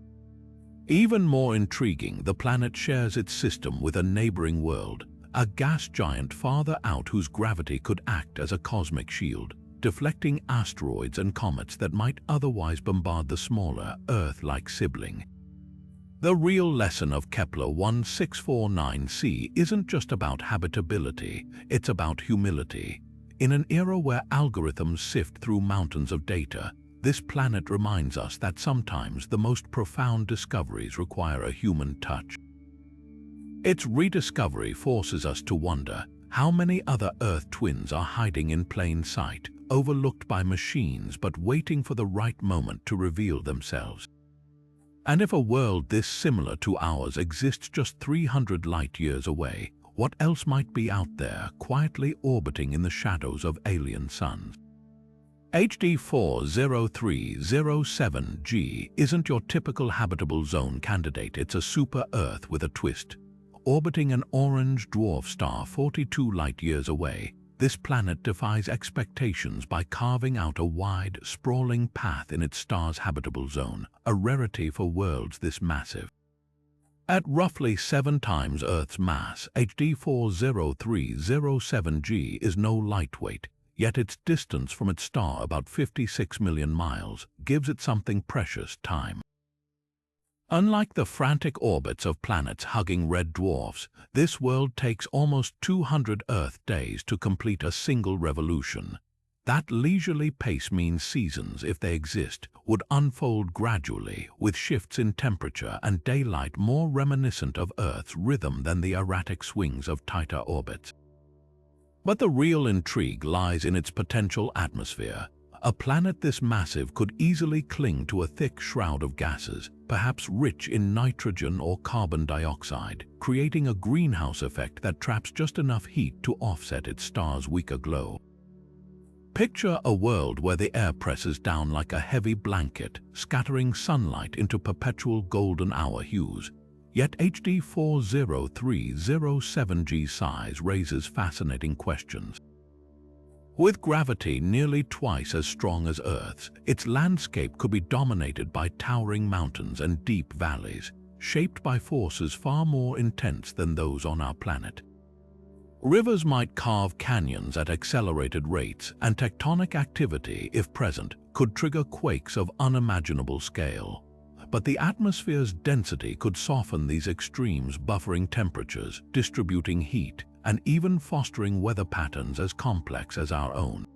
Even more intriguing, the planet shares its system with a neighboring world, a gas giant farther out whose gravity could act as a cosmic shield, deflecting asteroids and comets that might otherwise bombard the smaller, Earth-like sibling. The real lesson of Kepler 1649c isn't just about habitability, it's about humility. In an era where algorithms sift through mountains of data, this planet reminds us that sometimes the most profound discoveries require a human touch. Its rediscovery forces us to wonder how many other Earth twins are hiding in plain sight, overlooked by machines but waiting for the right moment to reveal themselves. And if a world this similar to ours exists just 300 light-years away, what else might be out there, quietly orbiting in the shadows of alien suns? HD 40307G isn't your typical habitable zone candidate, it's a super-Earth with a twist. Orbiting an orange dwarf star 42 light-years away, this planet defies expectations by carving out a wide, sprawling path in its star's habitable zone, a rarity for worlds this massive. At roughly 7 times Earth's mass, HD 40307G is no lightweight, yet its distance from its star, about 56 million miles, gives it something precious: time. Unlike the frantic orbits of planets hugging red dwarfs, this world takes almost 200 Earth days to complete a single revolution. That leisurely pace means seasons, if they exist, would unfold gradually, with shifts in temperature and daylight more reminiscent of Earth's rhythm than the erratic swings of tighter orbits. But the real intrigue lies in its potential atmosphere. A planet this massive could easily cling to a thick shroud of gases, perhaps rich in nitrogen or carbon dioxide, creating a greenhouse effect that traps just enough heat to offset its star's weaker glow. Picture a world where the air presses down like a heavy blanket, scattering sunlight into perpetual golden hour hues. Yet HD 40307G's size raises fascinating questions. With gravity nearly twice as strong as Earth's, its landscape could be dominated by towering mountains and deep valleys, shaped by forces far more intense than those on our planet. Rivers might carve canyons at accelerated rates, and tectonic activity, if present, could trigger quakes of unimaginable scale. But the atmosphere's density could soften these extremes, buffering temperatures, distributing heat, and even fostering weather patterns as complex as our own.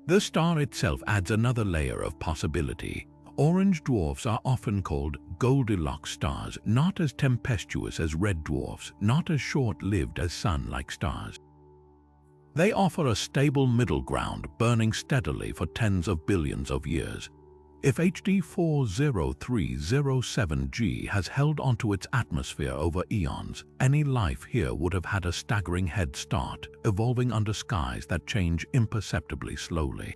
The star itself adds another layer of possibility. Orange dwarfs are often called Goldilocks stars, not as tempestuous as red dwarfs, not as short-lived as sun-like stars. They offer a stable middle ground, burning steadily for tens of billions of years. If HD 40307G has held onto its atmosphere over eons, any life here would have had a staggering head start, evolving under skies that change imperceptibly slowly.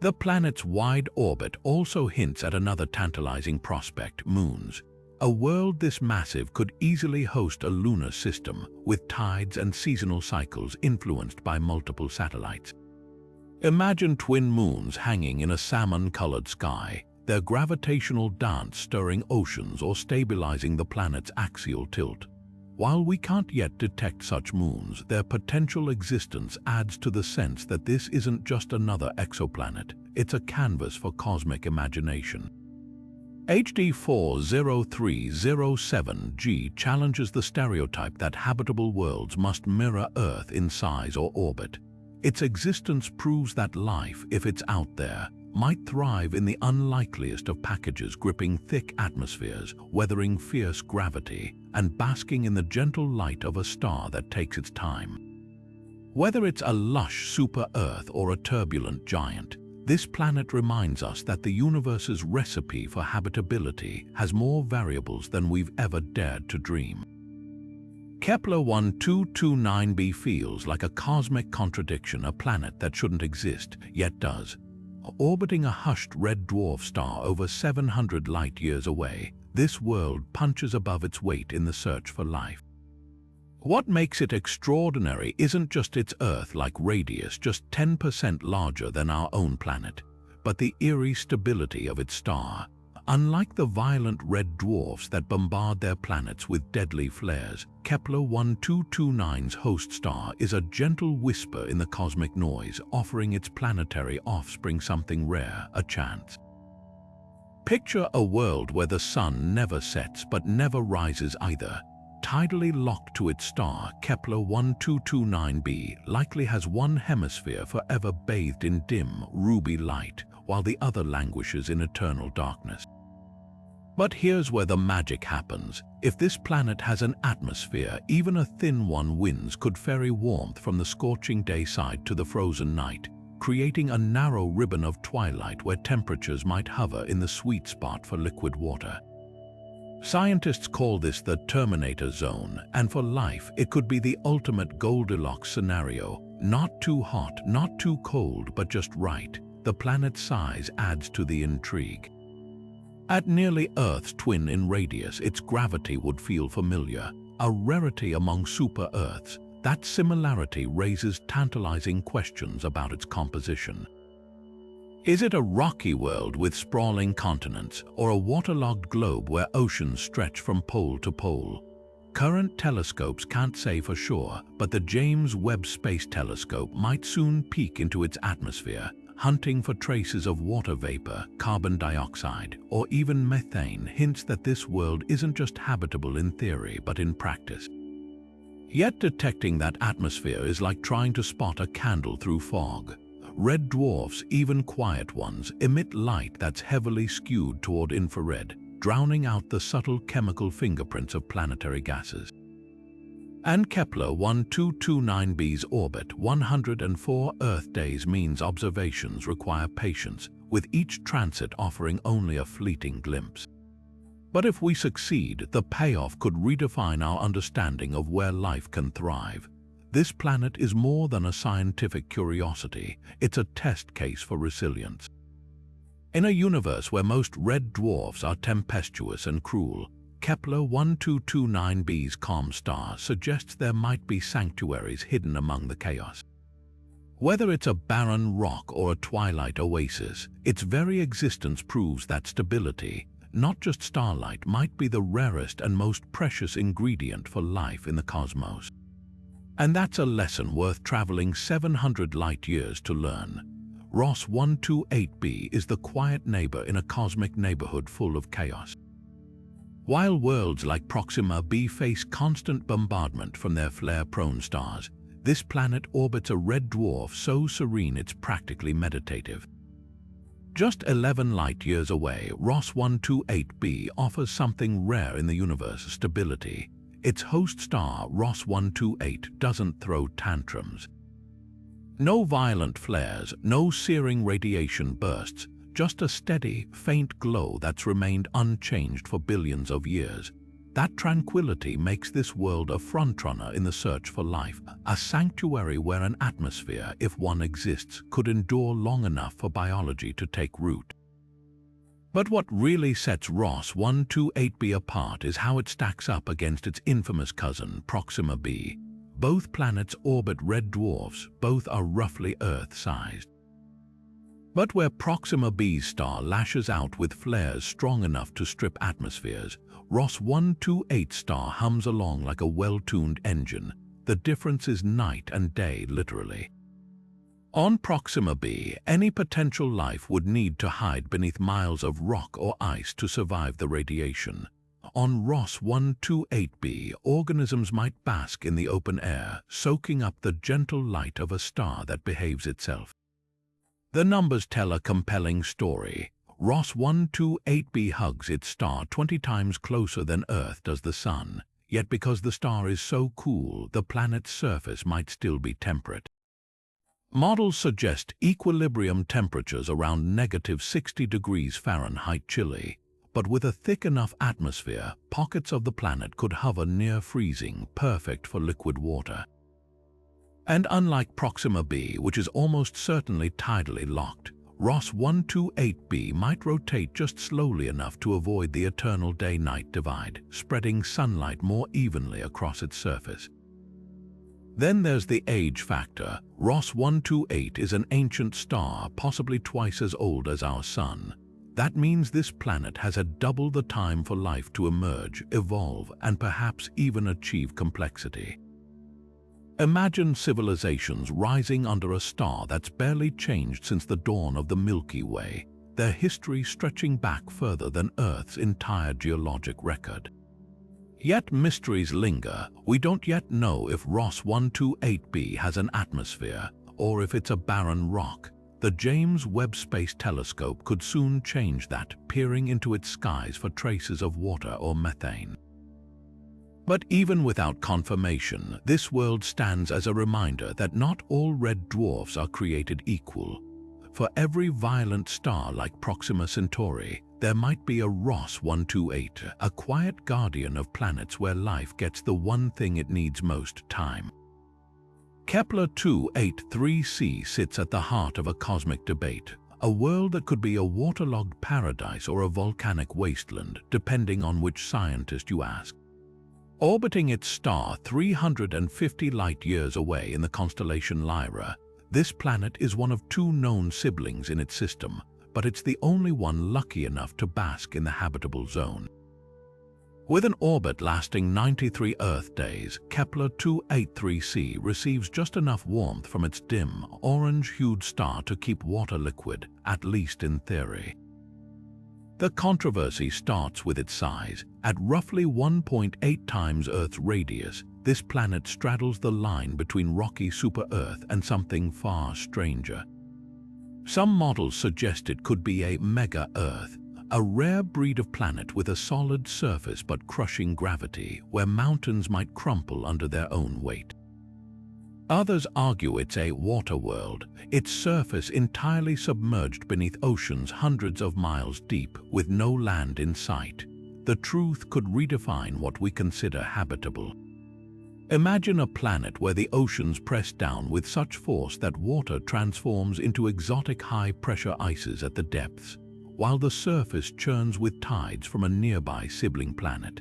The planet's wide orbit also hints at another tantalizing prospect: moons. A world this massive could easily host a lunar system, with tides and seasonal cycles influenced by multiple satellites. Imagine twin moons hanging in a salmon-colored sky, their gravitational dance stirring oceans or stabilizing the planet's axial tilt. While we can't yet detect such moons, their potential existence adds to the sense that this isn't just another exoplanet, it's a canvas for cosmic imagination. HD 40307G challenges the stereotype that habitable worlds must mirror Earth in size or orbit. Its existence proves that life, if it's out there, might thrive in the unlikeliest of packages, gripping thick atmospheres, weathering fierce gravity, and basking in the gentle light of a star that takes its time. Whether it's a lush super-Earth or a turbulent giant, this planet reminds us that the universe's recipe for habitability has more variables than we've ever dared to dream. Kepler 1229b feels like a cosmic contradiction, a planet that shouldn't exist, yet does. Orbiting a hushed red dwarf star over 700 light-years away, this world punches above its weight in the search for life. What makes it extraordinary isn't just its Earth-like radius, just 10% larger than our own planet, but the eerie stability of its star. Unlike the violent red dwarfs that bombard their planets with deadly flares, Kepler 1229's host star is a gentle whisper in the cosmic noise, offering its planetary offspring something rare, a chance. Picture a world where the sun never sets but never rises either. Tidally locked to its star, Kepler 1229b likely has one hemisphere forever bathed in dim, ruby light, while the other languishes in eternal darkness. But here's where the magic happens. If this planet has an atmosphere, even a thin one winds could ferry warmth from the scorching day side to the frozen night, creating a narrow ribbon of twilight where temperatures might hover in the sweet spot for liquid water. Scientists call this the Terminator zone, and for life, it could be the ultimate Goldilocks scenario. Not too hot, not too cold, but just right. The planet's size adds to the intrigue. At nearly Earth's twin in radius, its gravity would feel familiar, a rarity among super-Earths. That similarity raises tantalizing questions about its composition. Is it a rocky world with sprawling continents, or a waterlogged globe where oceans stretch from pole to pole? Current telescopes can't say for sure, but the James Webb Space Telescope might soon peek into its atmosphere, hunting for traces of water vapor, carbon dioxide, or even methane, hints that this world isn't just habitable in theory but in practice. Yet detecting that atmosphere is like trying to spot a candle through fog. Red dwarfs, even quiet ones, emit light that's heavily skewed toward infrared, drowning out the subtle chemical fingerprints of planetary gases. And Kepler 1229b's orbit, 104 Earth days, means observations require patience, with each transit offering only a fleeting glimpse. But if we succeed, the payoff could redefine our understanding of where life can thrive. This planet is more than a scientific curiosity, it's a test case for resilience. In a universe where most red dwarfs are tempestuous and cruel, Kepler 1229b's calm star suggests there might be sanctuaries hidden among the chaos. Whether it's a barren rock or a twilight oasis, its very existence proves that stability, not just starlight, might be the rarest and most precious ingredient for life in the cosmos. And that's a lesson worth traveling 700 light-years to learn. Ross 128b is the quiet neighbor in a cosmic neighborhood full of chaos. While worlds like Proxima b face constant bombardment from their flare-prone stars, this planet orbits a red dwarf so serene it's practically meditative. Just 11 light-years away, Ross 128b offers something rare in the universe: stability. Its host star, Ross 128, doesn't throw tantrums. No violent flares, no searing radiation bursts, just a steady, faint glow that's remained unchanged for billions of years. That tranquility makes this world a frontrunner in the search for life, a sanctuary where an atmosphere, if one exists, could endure long enough for biology to take root. But what really sets Ross 128b apart is how it stacks up against its infamous cousin, Proxima b. Both planets orbit red dwarfs, both are roughly Earth-sized. But where Proxima b's star lashes out with flares strong enough to strip atmospheres, Ross 128's star hums along like a well-tuned engine. The difference is night and day, literally. On Proxima b, any potential life would need to hide beneath miles of rock or ice to survive the radiation. On Ross 128b, organisms might bask in the open air, soaking up the gentle light of a star that behaves itself. The numbers tell a compelling story. Ross 128b hugs its star 20 times closer than Earth does the Sun, yet because the star is so cool, the planet's surface might still be temperate. Models suggest equilibrium temperatures around -60 degrees Fahrenheit chilly, but with a thick enough atmosphere, pockets of the planet could hover near freezing, perfect for liquid water. And unlike Proxima b, which is almost certainly tidally locked, Ross 128b might rotate just slowly enough to avoid the eternal day-night divide, spreading sunlight more evenly across its surface. Then there's the age factor. Ross 128 is an ancient star, possibly twice as old as our Sun. That means this planet has had double the time for life to emerge, evolve, and perhaps even achieve complexity. Imagine civilizations rising under a star that's barely changed since the dawn of the Milky Way, their history stretching back further than Earth's entire geologic record. Yet mysteries linger. We don't yet know if Ross 128b has an atmosphere, or if it's a barren rock. The James Webb Space Telescope could soon change that, peering into its skies for traces of water or methane. But even without confirmation, this world stands as a reminder that not all red dwarfs are created equal. For every violent star like Proxima Centauri, there might be a Ross 128, a quiet guardian of planets where life gets the one thing it needs most: time. Kepler 283c sits at the heart of a cosmic debate, a world that could be a waterlogged paradise or a volcanic wasteland, depending on which scientist you ask. Orbiting its star 350 light-years away in the constellation Lyra, this planet is one of two known siblings in its system, but it's the only one lucky enough to bask in the habitable zone. With an orbit lasting 93 Earth days, Kepler 283c receives just enough warmth from its dim, orange-hued star to keep water liquid, at least in theory. The controversy starts with its size. At roughly 1.8 times Earth's radius, this planet straddles the line between rocky super-Earth and something far stranger. Some models suggest it could be a mega-Earth, a rare breed of planet with a solid surface but crushing gravity, where mountains might crumple under their own weight. Others argue it's a water world, its surface entirely submerged beneath oceans hundreds of miles deep, with no land in sight. The truth could redefine what we consider habitable. Imagine a planet where the oceans press down with such force that water transforms into exotic high-pressure ices at the depths, while the surface churns with tides from a nearby sibling planet.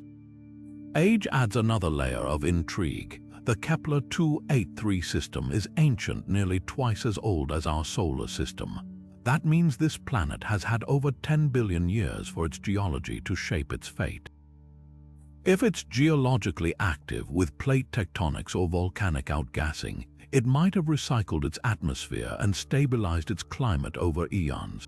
Age adds another layer of intrigue. The Kepler 283 system is ancient, nearly twice as old as our solar system. That means this planet has had over 10 billion years for its geology to shape its fate. If it's geologically active with plate tectonics or volcanic outgassing, it might have recycled its atmosphere and stabilized its climate over eons.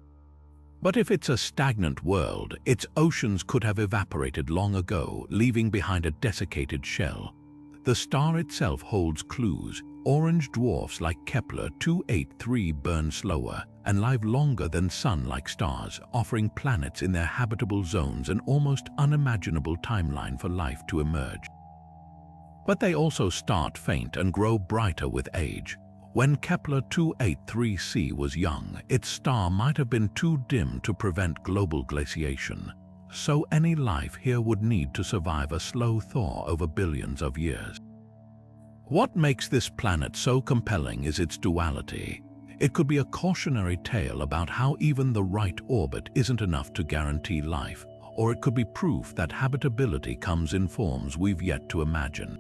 But if it's a stagnant world, its oceans could have evaporated long ago, leaving behind a desiccated shell. The star itself holds clues. Orange dwarfs like Kepler 283 burn slower and live longer than Sun-like stars, offering planets in their habitable zones an almost unimaginable timeline for life to emerge. But they also start faint and grow brighter with age. When Kepler 283c was young, its star might have been too dim to prevent global glaciation. So any life here would need to survive a slow thaw over billions of years. What makes this planet so compelling is its duality. It could be a cautionary tale about how even the right orbit isn't enough to guarantee life, or it could be proof that habitability comes in forms we've yet to imagine.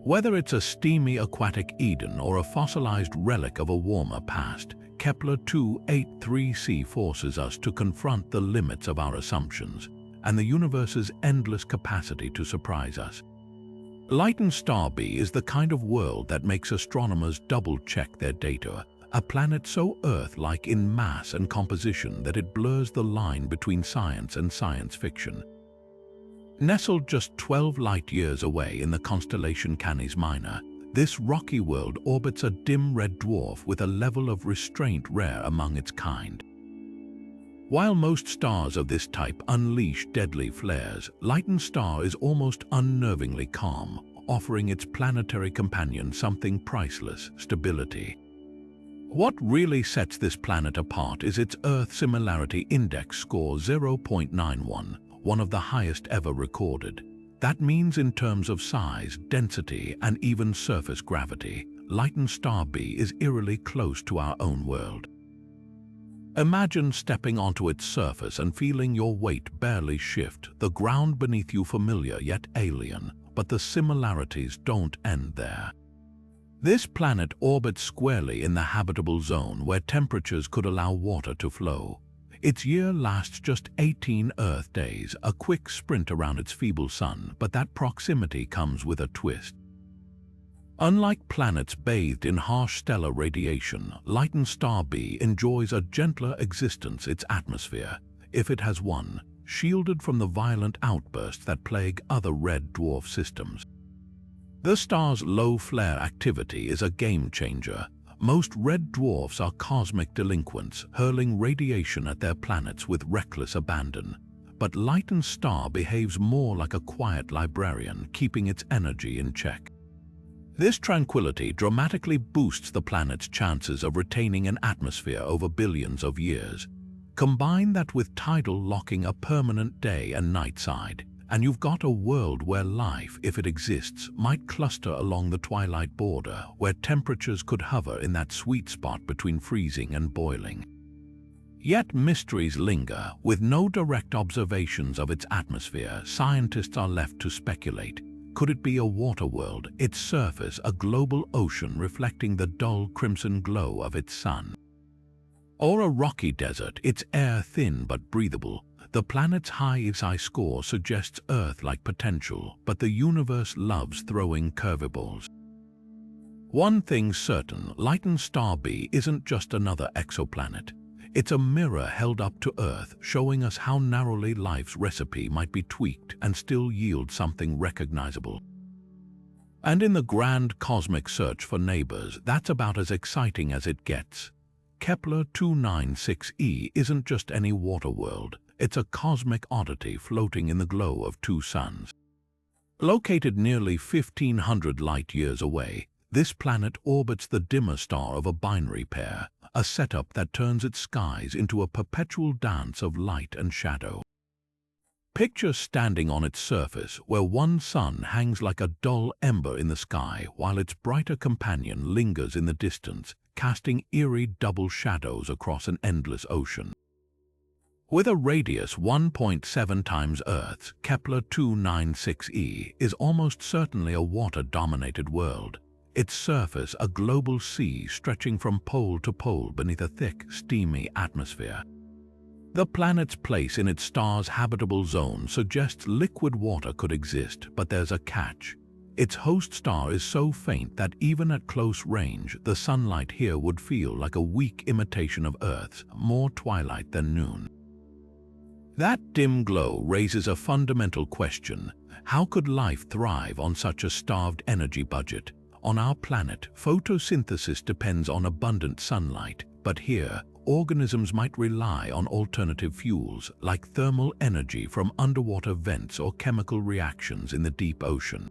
Whether it's a steamy aquatic Eden or a fossilized relic of a warmer past, Kepler 283c forces us to confront the limits of our assumptions and the universe's endless capacity to surprise us. Lytton Star B is the kind of world that makes astronomers double-check their data, a planet so Earth-like in mass and composition that it blurs the line between science and science fiction. Nestled just 12 light-years away in the constellation Canis Minor, this rocky world orbits a dim red dwarf with a level of restraint rare among its kind. While most stars of this type unleash deadly flares, Lytton Star is almost unnervingly calm, offering its planetary companion something priceless: stability. What really sets this planet apart is its Earth Similarity Index score 0.91, one of the highest ever recorded. That means in terms of size, density, and even surface gravity, Lytton Star B is eerily close to our own world. Imagine stepping onto its surface and feeling your weight barely shift, the ground beneath you familiar yet alien, but the similarities don't end there. This planet orbits squarely in the habitable zone where temperatures could allow water to flow. Its year lasts just 18 Earth days, a quick sprint around its feeble sun, but that proximity comes with a twist. Unlike planets bathed in harsh stellar radiation, Lytton Star B enjoys a gentler existence, its atmosphere, if it has one, shielded from the violent outbursts that plague other red dwarf systems. The star's low flare activity is a game-changer. Most red dwarfs are cosmic delinquents, hurling radiation at their planets with reckless abandon. But Lytton Star behaves more like a quiet librarian, keeping its energy in check. This tranquility dramatically boosts the planet's chances of retaining an atmosphere over billions of years. Combine that with tidal locking a permanent day and night side, and you've got a world where life, if it exists, might cluster along the twilight border, where temperatures could hover in that sweet spot between freezing and boiling. Yet mysteries linger. With no direct observations of its atmosphere, scientists are left to speculate. Could it be a water world, its surface a global ocean reflecting the dull crimson glow of its sun? Or a rocky desert, its air thin but breathable? The planet's high psi score suggests Earth-like potential, but the universe loves throwing curveballs. One thing's certain, Lytton Star B isn't just another exoplanet. It's a mirror held up to Earth, showing us how narrowly life's recipe might be tweaked and still yield something recognizable. And in the grand cosmic search for neighbors, that's about as exciting as it gets. Kepler 296e isn't just any water world. It's a cosmic oddity floating in the glow of two suns. Located nearly 1,500 light-years away, this planet orbits the dimmer star of a binary pair, a setup that turns its skies into a perpetual dance of light and shadow. Picture standing on its surface, where one sun hangs like a dull ember in the sky, while its brighter companion lingers in the distance, casting eerie double shadows across an endless ocean. With a radius 1.7 times Earth's, Kepler 296e is almost certainly a water-dominated world. Its surface a global sea stretching from pole to pole beneath a thick, steamy atmosphere. The planet's place in its star's habitable zone suggests liquid water could exist, but there's a catch. Its host star is so faint that even at close range, the sunlight here would feel like a weak imitation of Earth's, more twilight than noon. That dim glow raises a fundamental question. How could life thrive on such a starved energy budget? On our planet, photosynthesis depends on abundant sunlight, but here, organisms might rely on alternative fuels like thermal energy from underwater vents or chemical reactions in the deep ocean.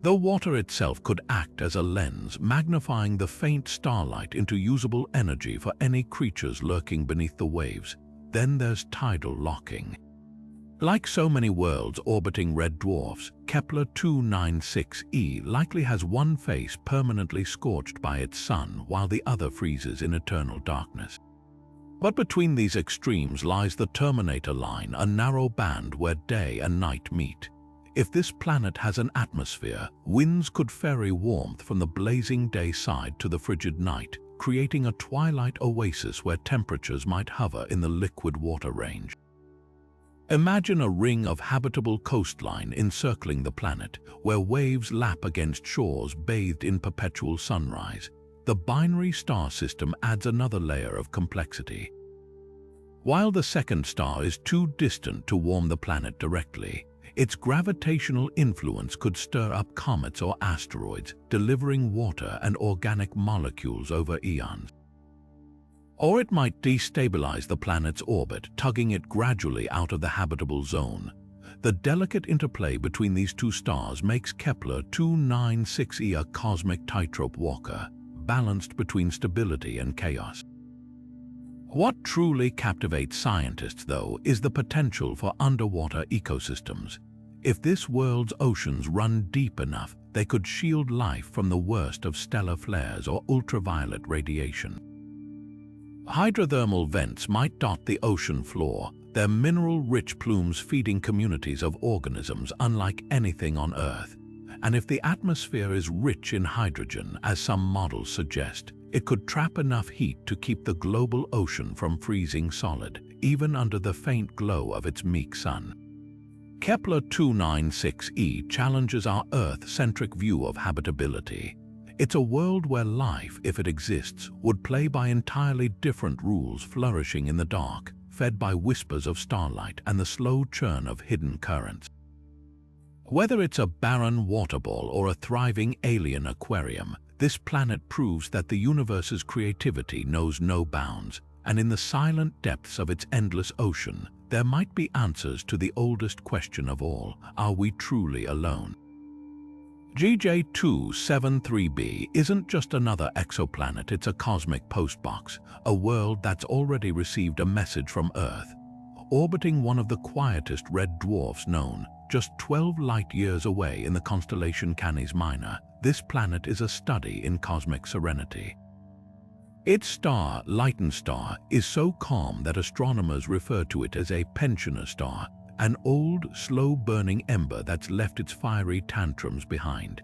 The water itself could act as a lens, magnifying the faint starlight into usable energy for any creatures lurking beneath the waves. Then there's tidal locking. Like so many worlds orbiting red dwarfs, Kepler 296e likely has one face permanently scorched by its sun while the other freezes in eternal darkness. But between these extremes lies the Terminator line, a narrow band where day and night meet. If this planet has an atmosphere, winds could ferry warmth from the blazing day side to the frigid night, creating a twilight oasis where temperatures might hover in the liquid water range. Imagine a ring of habitable coastline encircling the planet, where waves lap against shores bathed in perpetual sunrise. The binary star system adds another layer of complexity. While the second star is too distant to warm the planet directly, its gravitational influence could stir up comets or asteroids, delivering water and organic molecules over eons. Or it might destabilize the planet's orbit, tugging it gradually out of the habitable zone. The delicate interplay between these two stars makes Kepler 296e a cosmic tightrope walker, balanced between stability and chaos. What truly captivates scientists, though, is the potential for underwater ecosystems. If this world's oceans run deep enough, they could shield life from the worst of stellar flares or ultraviolet radiation. Hydrothermal vents might dot the ocean floor, their mineral-rich plumes feeding communities of organisms unlike anything on Earth. And if the atmosphere is rich in hydrogen, as some models suggest, it could trap enough heat to keep the global ocean from freezing solid, even under the faint glow of its meek sun. Kepler 296e challenges our Earth-centric view of habitability. It's a world where life, if it exists, would play by entirely different rules, flourishing in the dark, fed by whispers of starlight and the slow churn of hidden currents. Whether it's a barren water ball or a thriving alien aquarium, this planet proves that the universe's creativity knows no bounds, and in the silent depths of its endless ocean, there might be answers to the oldest question of all: are we truly alone? GJ273b isn't just another exoplanet, it's a cosmic postbox, a world that's already received a message from Earth. Orbiting one of the quietest red dwarfs known, just 12 light-years away in the constellation Canis Minor, this planet is a study in cosmic serenity. Its star, Lytton star, is so calm that astronomers refer to it as a pensioner star, an old, slow-burning ember that's left its fiery tantrums behind.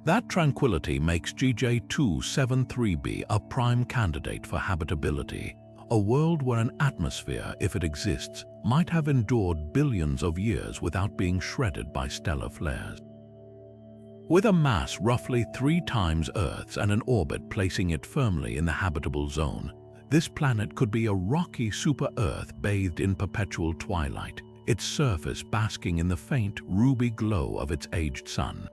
That tranquility makes GJ273b a prime candidate for habitability, a world where an atmosphere, if it exists, might have endured billions of years without being shredded by stellar flares. With a mass roughly 3 times Earth's and an orbit placing it firmly in the habitable zone, this planet could be a rocky super-Earth bathed in perpetual twilight, its surface basking in the faint, ruby glow of its aged sun.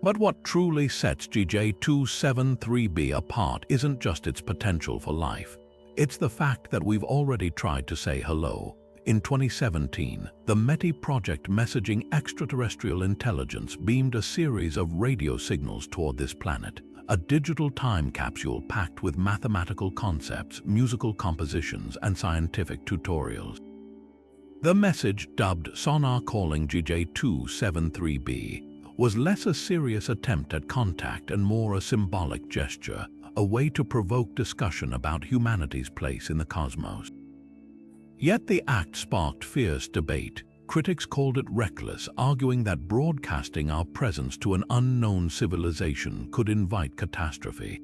But what truly sets GJ273b apart isn't just its potential for life. It's the fact that we've already tried to say hello. In 2017, the METI project messaging extraterrestrial intelligence beamed a series of radio signals toward this planet, a digital time capsule packed with mathematical concepts, musical compositions, and scientific tutorials. The message, dubbed Sonar Calling GJ273b, was less a serious attempt at contact and more a symbolic gesture, a way to provoke discussion about humanity's place in the cosmos. Yet the act sparked fierce debate. Critics called it reckless, arguing that broadcasting our presence to an unknown civilization could invite catastrophe.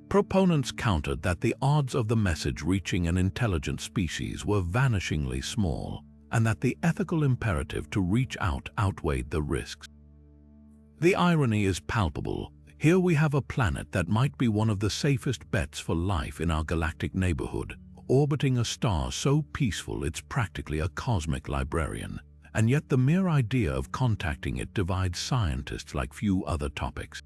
Proponents countered that the odds of the message reaching an intelligent species were vanishingly small, and that the ethical imperative to reach out outweighed the risks. The irony is palpable. Here we have a planet that might be one of the safest bets for life in our galactic neighborhood, orbiting a star so peaceful it's practically a cosmic librarian, and yet the mere idea of contacting it divides scientists like few other topics.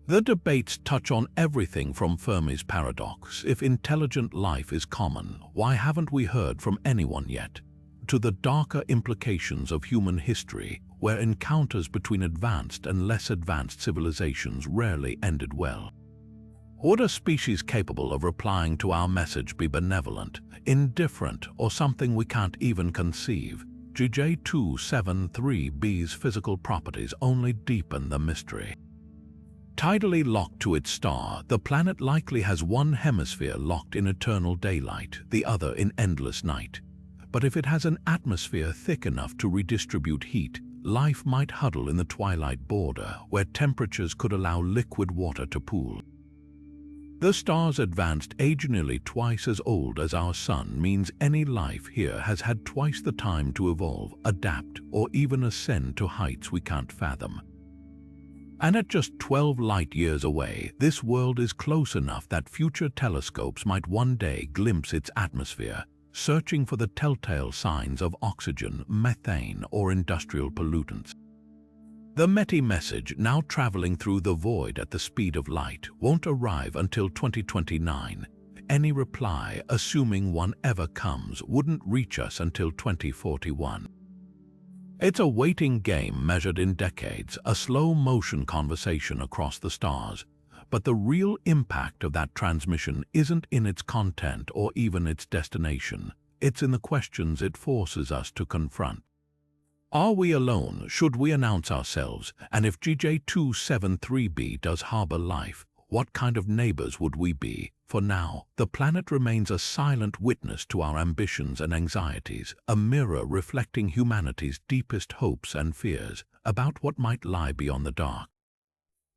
The debates touch on everything from Fermi's paradox: if intelligent life is common, why haven't we heard from anyone yet? To the darker implications of human history, where encounters between advanced and less advanced civilizations rarely ended well. Would a species capable of replying to our message be benevolent, indifferent, or something we can't even conceive? GJ273b's physical properties only deepen the mystery. Tidally locked to its star, the planet likely has one hemisphere locked in eternal daylight, the other in endless night. But if it has an atmosphere thick enough to redistribute heat, life might huddle in the twilight border, where temperatures could allow liquid water to pool. The star's advanced age, nearly twice as old as our sun, means any life here has had twice the time to evolve, adapt, or even ascend to heights we can't fathom. And at just 12 light-years away, this world is close enough that future telescopes might one day glimpse its atmosphere, searching for the telltale signs of oxygen, methane, or industrial pollutants. The METI message, now traveling through the void at the speed of light, won't arrive until 2029. Any reply, assuming one ever comes, wouldn't reach us until 2041. It's a waiting game measured in decades, a slow-motion conversation across the stars. But the real impact of that transmission isn't in its content or even its destination. It's in the questions it forces us to confront. Are we alone? Should we announce ourselves? And if GJ273b does harbor life, what kind of neighbors would we be? For now, the planet remains a silent witness to our ambitions and anxieties, a mirror reflecting humanity's deepest hopes and fears, about what might lie beyond the dark.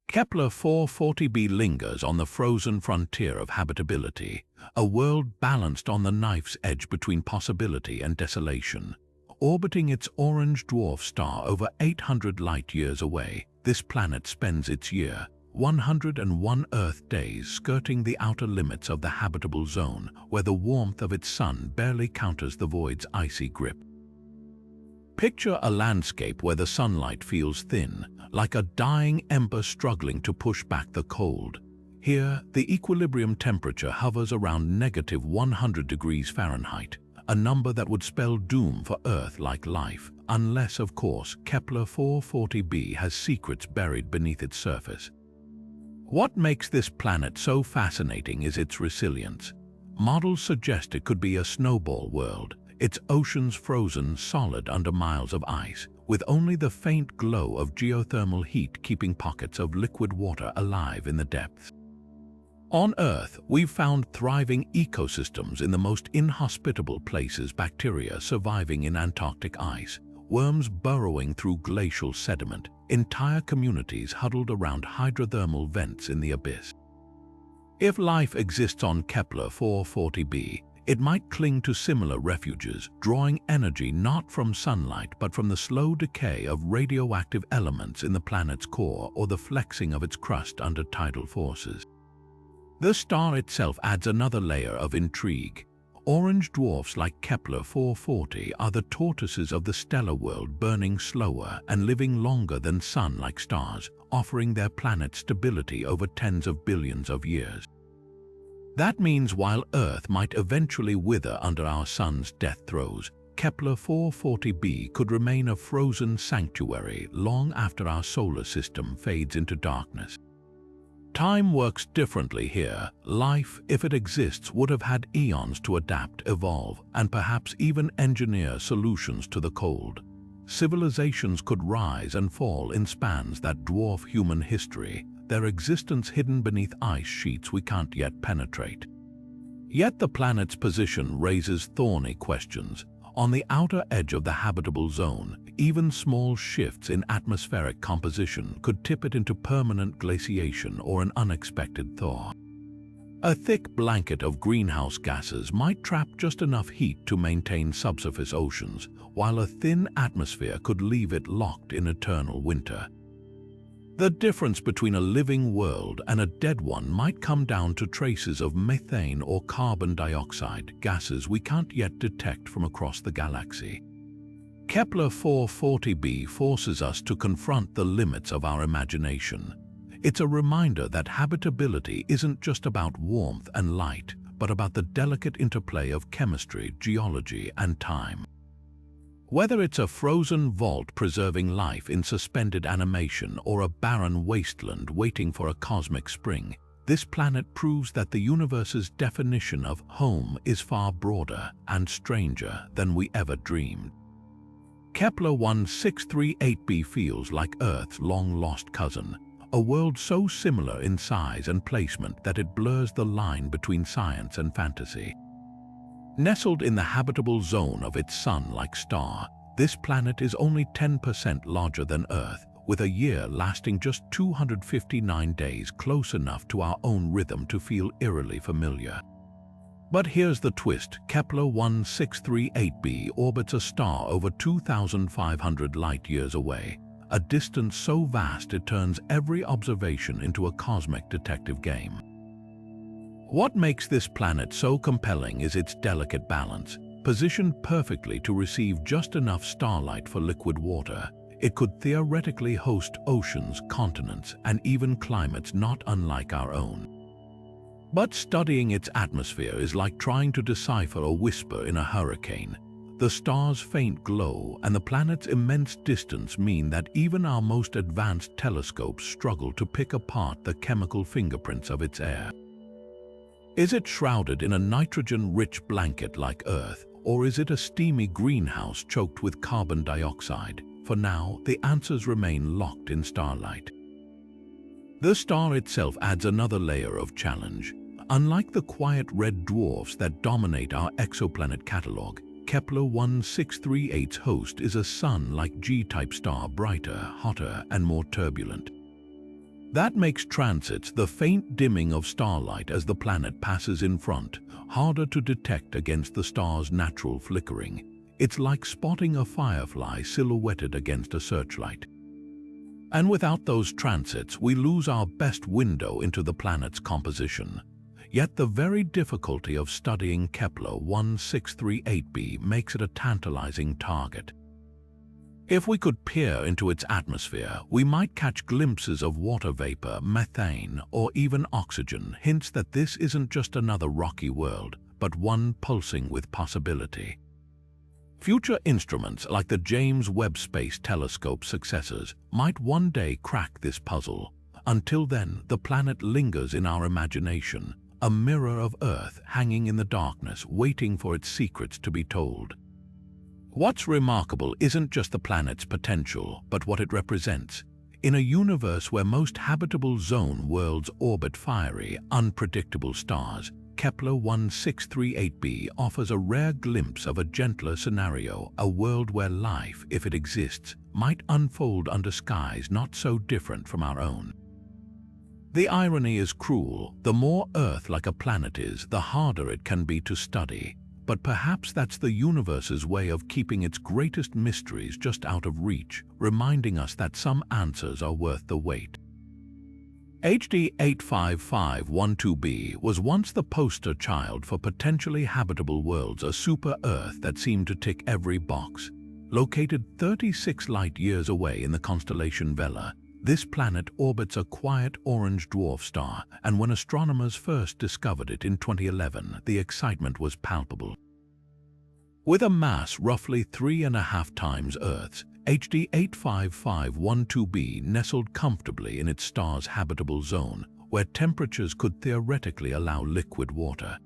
Kepler 440b lingers on the frozen frontier of habitability, a world balanced on the knife's edge between possibility and desolation. Orbiting its orange dwarf star over 800 light-years away, this planet spends its year, 101 Earth days, skirting the outer limits of the habitable zone, where the warmth of its sun barely counters the void's icy grip. Picture a landscape where the sunlight feels thin, like a dying ember struggling to push back the cold. Here, the equilibrium temperature hovers around -100 degrees Fahrenheit, a number that would spell doom for Earth-like life, unless, of course, Kepler 440b has secrets buried beneath its surface. What makes this planet so fascinating is its resilience. Models suggest it could be a snowball world, its oceans frozen solid under miles of ice, with only the faint glow of geothermal heat keeping pockets of liquid water alive in the depths. On Earth, we've found thriving ecosystems in the most inhospitable places: bacteria surviving in Antarctic ice, worms burrowing through glacial sediment, entire communities huddled around hydrothermal vents in the abyss. If life exists on Kepler 440b, it might cling to similar refuges, drawing energy not from sunlight but from the slow decay of radioactive elements in the planet's core or the flexing of its crust under tidal forces. The star itself adds another layer of intrigue. Orange dwarfs like Kepler 440 are the tortoises of the stellar world, burning slower and living longer than Sun-like stars, offering their planet stability over tens of billions of years. That means while Earth might eventually wither under our Sun's death throes, Kepler 440b could remain a frozen sanctuary long after our solar system fades into darkness. Time works differently here. Life, if it exists, would have had eons to adapt, evolve, and perhaps even engineer solutions to the cold. Civilizations could rise and fall in spans that dwarf human history, their existence hidden beneath ice sheets we can't yet penetrate. Yet the planet's position raises thorny questions. On the outer edge of the habitable zone, even small shifts in atmospheric composition could tip it into permanent glaciation or an unexpected thaw. A thick blanket of greenhouse gases might trap just enough heat to maintain subsurface oceans, while a thin atmosphere could leave it locked in eternal winter. The difference between a living world and a dead one might come down to traces of methane or carbon dioxide, gases we can't yet detect from across the galaxy. Kepler 440b forces us to confront the limits of our imagination. It's a reminder that habitability isn't just about warmth and light, but about the delicate interplay of chemistry, geology, and time. Whether it's a frozen vault preserving life in suspended animation or a barren wasteland waiting for a cosmic spring, this planet proves that the universe's definition of home is far broader and stranger than we ever dreamed. Kepler 1638b feels like Earth's long-lost cousin, a world so similar in size and placement that it blurs the line between science and fantasy. Nestled in the habitable zone of its sun-like star, this planet is only 10% larger than Earth, with a year lasting just 259 days, close enough to our own rhythm to feel eerily familiar. But here's the twist: Kepler 1638b orbits a star over 2,500 light-years away, a distance so vast it turns every observation into a cosmic detective game. What makes this planet so compelling is its delicate balance. Positioned perfectly to receive just enough starlight for liquid water, it could theoretically host oceans, continents, and even climates not unlike our own. But studying its atmosphere is like trying to decipher a whisper in a hurricane. The star's faint glow and the planet's immense distance mean that even our most advanced telescopes struggle to pick apart the chemical fingerprints of its air. Is it shrouded in a nitrogen-rich blanket like Earth, or is it a steamy greenhouse choked with carbon dioxide? For now, the answers remain locked in starlight. The star itself adds another layer of challenge. Unlike the quiet red dwarfs that dominate our exoplanet catalog, Kepler 1638's host is a Sun-like G-type star, brighter, hotter, and more turbulent. That makes transits, the faint dimming of starlight as the planet passes in front, harder to detect against the star's natural flickering. It's like spotting a firefly silhouetted against a searchlight. And without those transits, we lose our best window into the planet's composition. Yet the very difficulty of studying Kepler 1638b makes it a tantalizing target. If we could peer into its atmosphere, we might catch glimpses of water vapor, methane, or even oxygen, hints that this isn't just another rocky world, but one pulsing with possibility. Future instruments like the James Webb Space Telescope's successors might one day crack this puzzle. Until then, the planet lingers in our imagination, a mirror of Earth hanging in the darkness, waiting for its secrets to be told. What's remarkable isn't just the planet's potential, but what it represents. In a universe where most habitable zone worlds orbit fiery, unpredictable stars, Kepler 1638b offers a rare glimpse of a gentler scenario, a world where life, if it exists, might unfold under skies not so different from our own. The irony is cruel. The more Earth-like a planet is, the harder it can be to study. But perhaps that's the universe's way of keeping its greatest mysteries just out of reach, reminding us that some answers are worth the wait. HD 85512b was once the poster child for potentially habitable worlds, a super-Earth that seemed to tick every box. Located 36 light-years away in the constellation Vela, this planet orbits a quiet orange dwarf star, and when astronomers first discovered it in 2011, the excitement was palpable. With a mass roughly 3.5 times Earth's, HD 85512b nestled comfortably in its star's habitable zone, where temperatures could theoretically allow liquid water.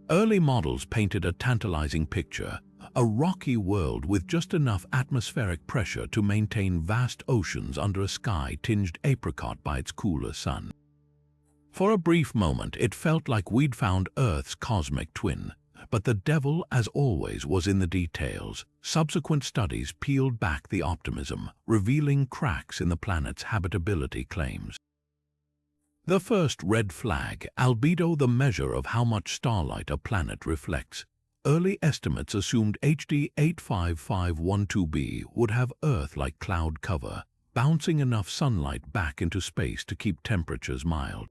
Early models painted a tantalizing picture, a rocky world with just enough atmospheric pressure to maintain vast oceans under a sky tinged apricot by its cooler sun. For a brief moment, it felt like we'd found Earth's cosmic twin. But the devil, as always, was in the details. Subsequent studies peeled back the optimism, revealing cracks in the planet's habitability claims. The first red flag, albedo, the measure of how much starlight a planet reflects. Early estimates assumed HD 85512b would have Earth-like cloud cover, bouncing enough sunlight back into space to keep temperatures mild.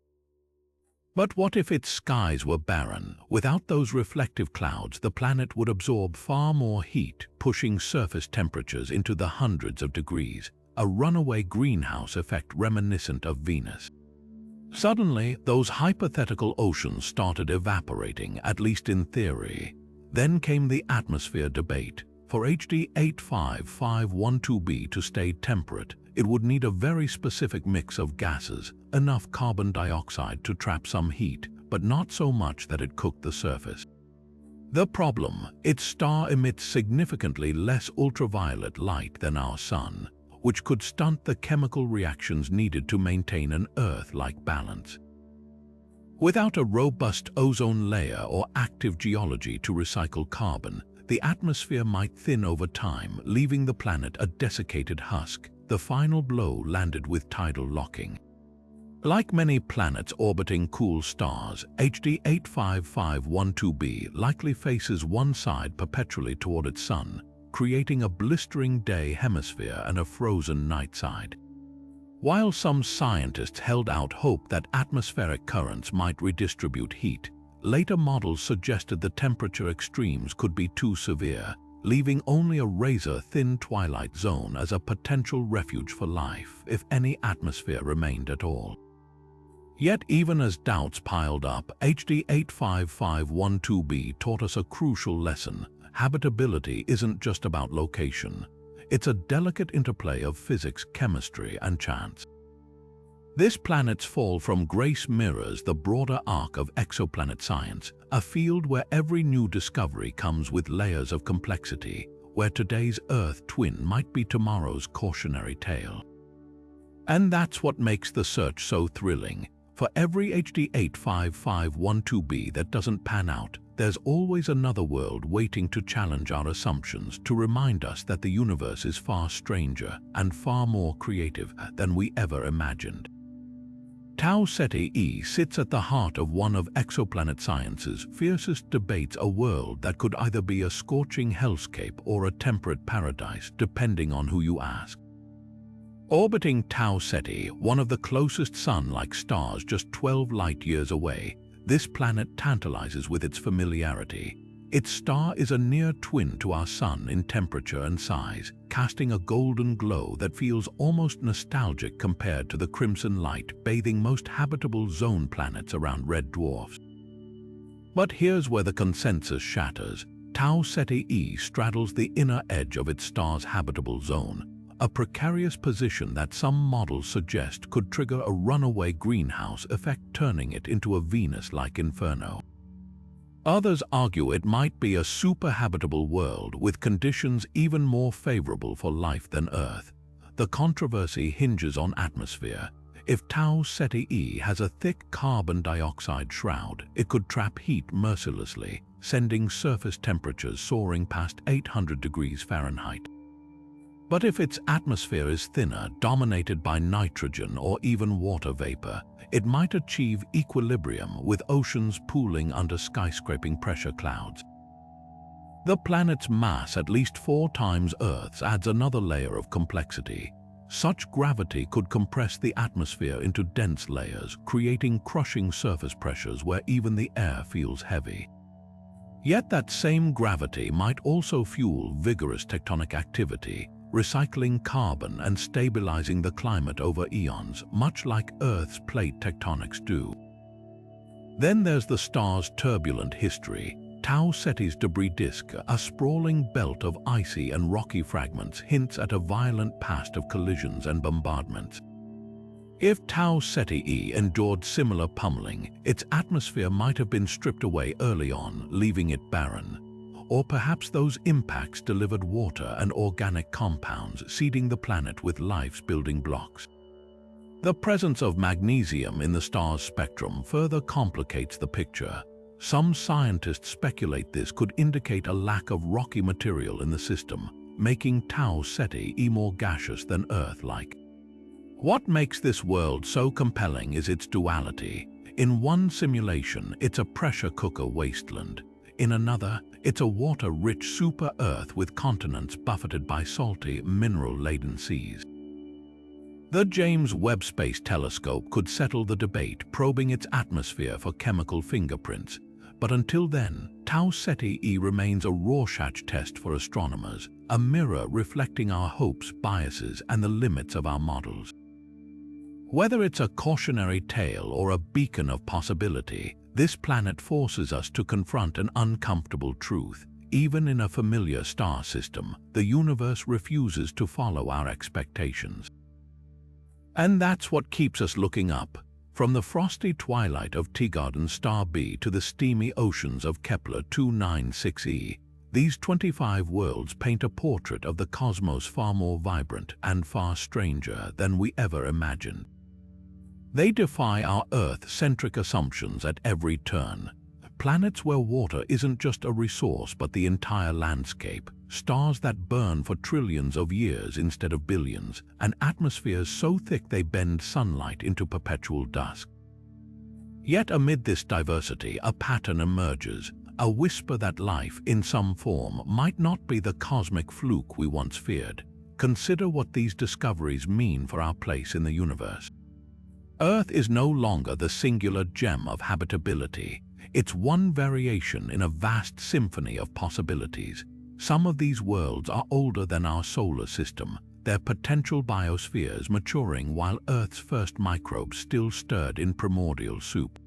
But what if its skies were barren? Without those reflective clouds, the planet would absorb far more heat, pushing surface temperatures into the hundreds of degrees, a runaway greenhouse effect reminiscent of Venus. Suddenly, those hypothetical oceans started evaporating, at least in theory. Then came the atmosphere debate. For HD 85512b to stay temperate, it would need a very specific mix of gases, enough carbon dioxide to trap some heat, but not so much that it cooked the surface. The problem: its star emits significantly less ultraviolet light than our Sun, which could stunt the chemical reactions needed to maintain an Earth-like balance. Without a robust ozone layer or active geology to recycle carbon, the atmosphere might thin over time, leaving the planet a desiccated husk. The final blow landed with tidal locking. Like many planets orbiting cool stars, HD 85512b likely faces one side perpetually toward its sun, creating a blistering day hemisphere and a frozen night side. While some scientists held out hope that atmospheric currents might redistribute heat, later models suggested the temperature extremes could be too severe, leaving only a razor-thin twilight zone as a potential refuge for life, if any atmosphere remained at all. Yet even as doubts piled up, HD 85512b taught us a crucial lesson. Habitability isn't just about location. It's a delicate interplay of physics, chemistry, and chance. This planet's fall from grace mirrors the broader arc of exoplanet science, a field where every new discovery comes with layers of complexity, where today's Earth twin might be tomorrow's cautionary tale. And that's what makes the search so thrilling. For every HD 85512b that doesn't pan out, there's always another world waiting to challenge our assumptions, to remind us that the universe is far stranger and far more creative than we ever imagined. Tau Ceti E sits at the heart of one of exoplanet science's fiercest debates, a world that could either be a scorching hellscape or a temperate paradise, depending on who you ask. Orbiting Tau Ceti, one of the closest Sun-like stars just 12 light-years away, this planet tantalizes with its familiarity. Its star is a near twin to our Sun in temperature and size, casting a golden glow that feels almost nostalgic compared to the crimson light bathing most habitable zone planets around red dwarfs. But here's where the consensus shatters. Tau Ceti E straddles the inner edge of its star's habitable zone, a precarious position that some models suggest could trigger a runaway greenhouse effect, turning it into a Venus-like inferno. Others argue it might be a super-habitable world with conditions even more favorable for life than Earth. The controversy hinges on atmosphere. If Tau Ceti E has a thick carbon dioxide shroud, it could trap heat mercilessly, sending surface temperatures soaring past 800 degrees Fahrenheit. But if its atmosphere is thinner, dominated by nitrogen or even water vapor, it might achieve equilibrium with oceans pooling under skyscraping pressure clouds. The planet's mass, at least 4 times Earth's, adds another layer of complexity. Such gravity could compress the atmosphere into dense layers, creating crushing surface pressures where even the air feels heavy. Yet that same gravity might also fuel vigorous tectonic activity, recycling carbon and stabilizing the climate over eons, much like Earth's plate tectonics do. Then there's the star's turbulent history. Tau Ceti's debris disk, a sprawling belt of icy and rocky fragments, hints at a violent past of collisions and bombardments. If Tau Ceti E endured similar pummeling, its atmosphere might have been stripped away early on, leaving it barren. Or perhaps those impacts delivered water and organic compounds, seeding the planet with life's building blocks. The presence of magnesium in the star's spectrum further complicates the picture. Some scientists speculate this could indicate a lack of rocky material in the system, making Tau Ceti E more gaseous than Earth-like. What makes this world so compelling is its duality. In one simulation, it's a pressure cooker wasteland. In another, it's a water-rich super-Earth with continents buffeted by salty, mineral-laden seas. The James Webb Space Telescope could settle the debate, probing its atmosphere for chemical fingerprints. But until then, Tau Ceti E remains a Rorschach test for astronomers, a mirror reflecting our hopes, biases, and the limits of our models. Whether it's a cautionary tale or a beacon of possibility, this planet forces us to confront an uncomfortable truth. Even in a familiar star system, the universe refuses to follow our expectations. And that's what keeps us looking up. From the frosty twilight of Teegarden Star B to the steamy oceans of Kepler 296e, these 25 worlds paint a portrait of the cosmos far more vibrant and far stranger than we ever imagined. They defy our Earth-centric assumptions at every turn. Planets where water isn't just a resource but the entire landscape, stars that burn for trillions of years instead of billions, and atmospheres so thick they bend sunlight into perpetual dusk. Yet amid this diversity, a pattern emerges, a whisper that life, in some form, might not be the cosmic fluke we once feared. Consider what these discoveries mean for our place in the universe. Earth is no longer the singular gem of habitability. It's one variation in a vast symphony of possibilities. Some of these worlds are older than our solar system, their potential biospheres maturing while Earth's first microbes still stirred in primordial soup.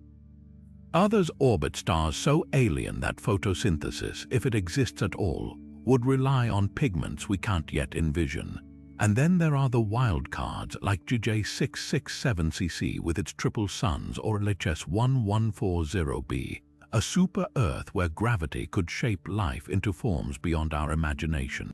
Others orbit stars so alien that photosynthesis, if it exists at all, would rely on pigments we can't yet envision. And then there are the wild cards like GJ667cc with its triple suns, or LHS 1140b, a super-Earth where gravity could shape life into forms beyond our imagination.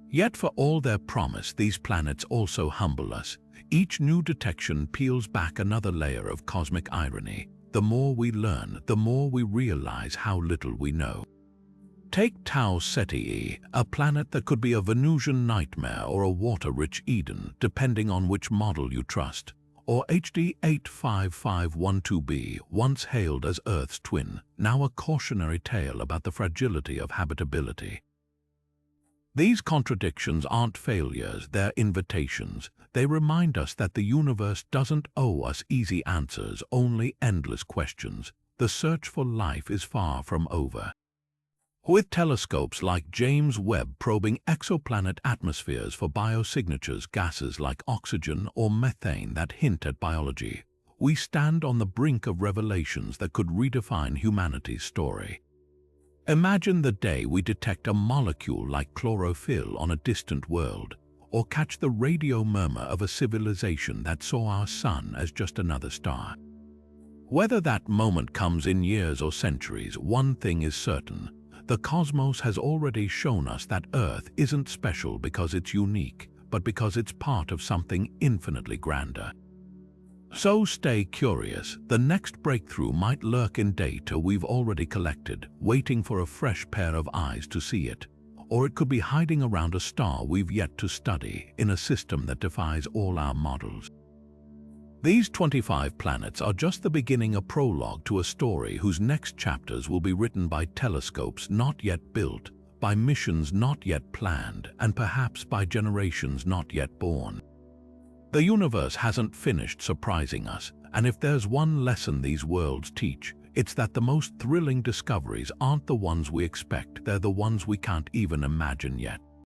Yet for all their promise, these planets also humble us. Each new detection peels back another layer of cosmic irony. The more we learn, the more we realize how little we know. Take Tau Ceti, a planet that could be a Venusian nightmare or a water-rich Eden, depending on which model you trust. Or HD 85512b, once hailed as Earth's twin, now a cautionary tale about the fragility of habitability. These contradictions aren't failures, they're invitations. They remind us that the universe doesn't owe us easy answers, only endless questions. The search for life is far from over. With telescopes like James Webb probing exoplanet atmospheres for biosignatures, gases like oxygen or methane that hint at biology, we stand on the brink of revelations that could redefine humanity's story. Imagine the day we detect a molecule like chlorophyll on a distant world, or catch the radio murmur of a civilization that saw our sun as just another star. Whether that moment comes in years or centuries, one thing is certain. The cosmos has already shown us that Earth isn't special because it's unique, but because it's part of something infinitely grander. So stay curious. The next breakthrough might lurk in data we've already collected, waiting for a fresh pair of eyes to see it. Or it could be hiding around a star we've yet to study, in a system that defies all our models. These 25 planets are just the beginning, a prologue to a story whose next chapters will be written by telescopes not yet built, by missions not yet planned, and perhaps by generations not yet born. The universe hasn't finished surprising us, and if there's one lesson these worlds teach, it's that the most thrilling discoveries aren't the ones we expect, they're the ones we can't even imagine yet.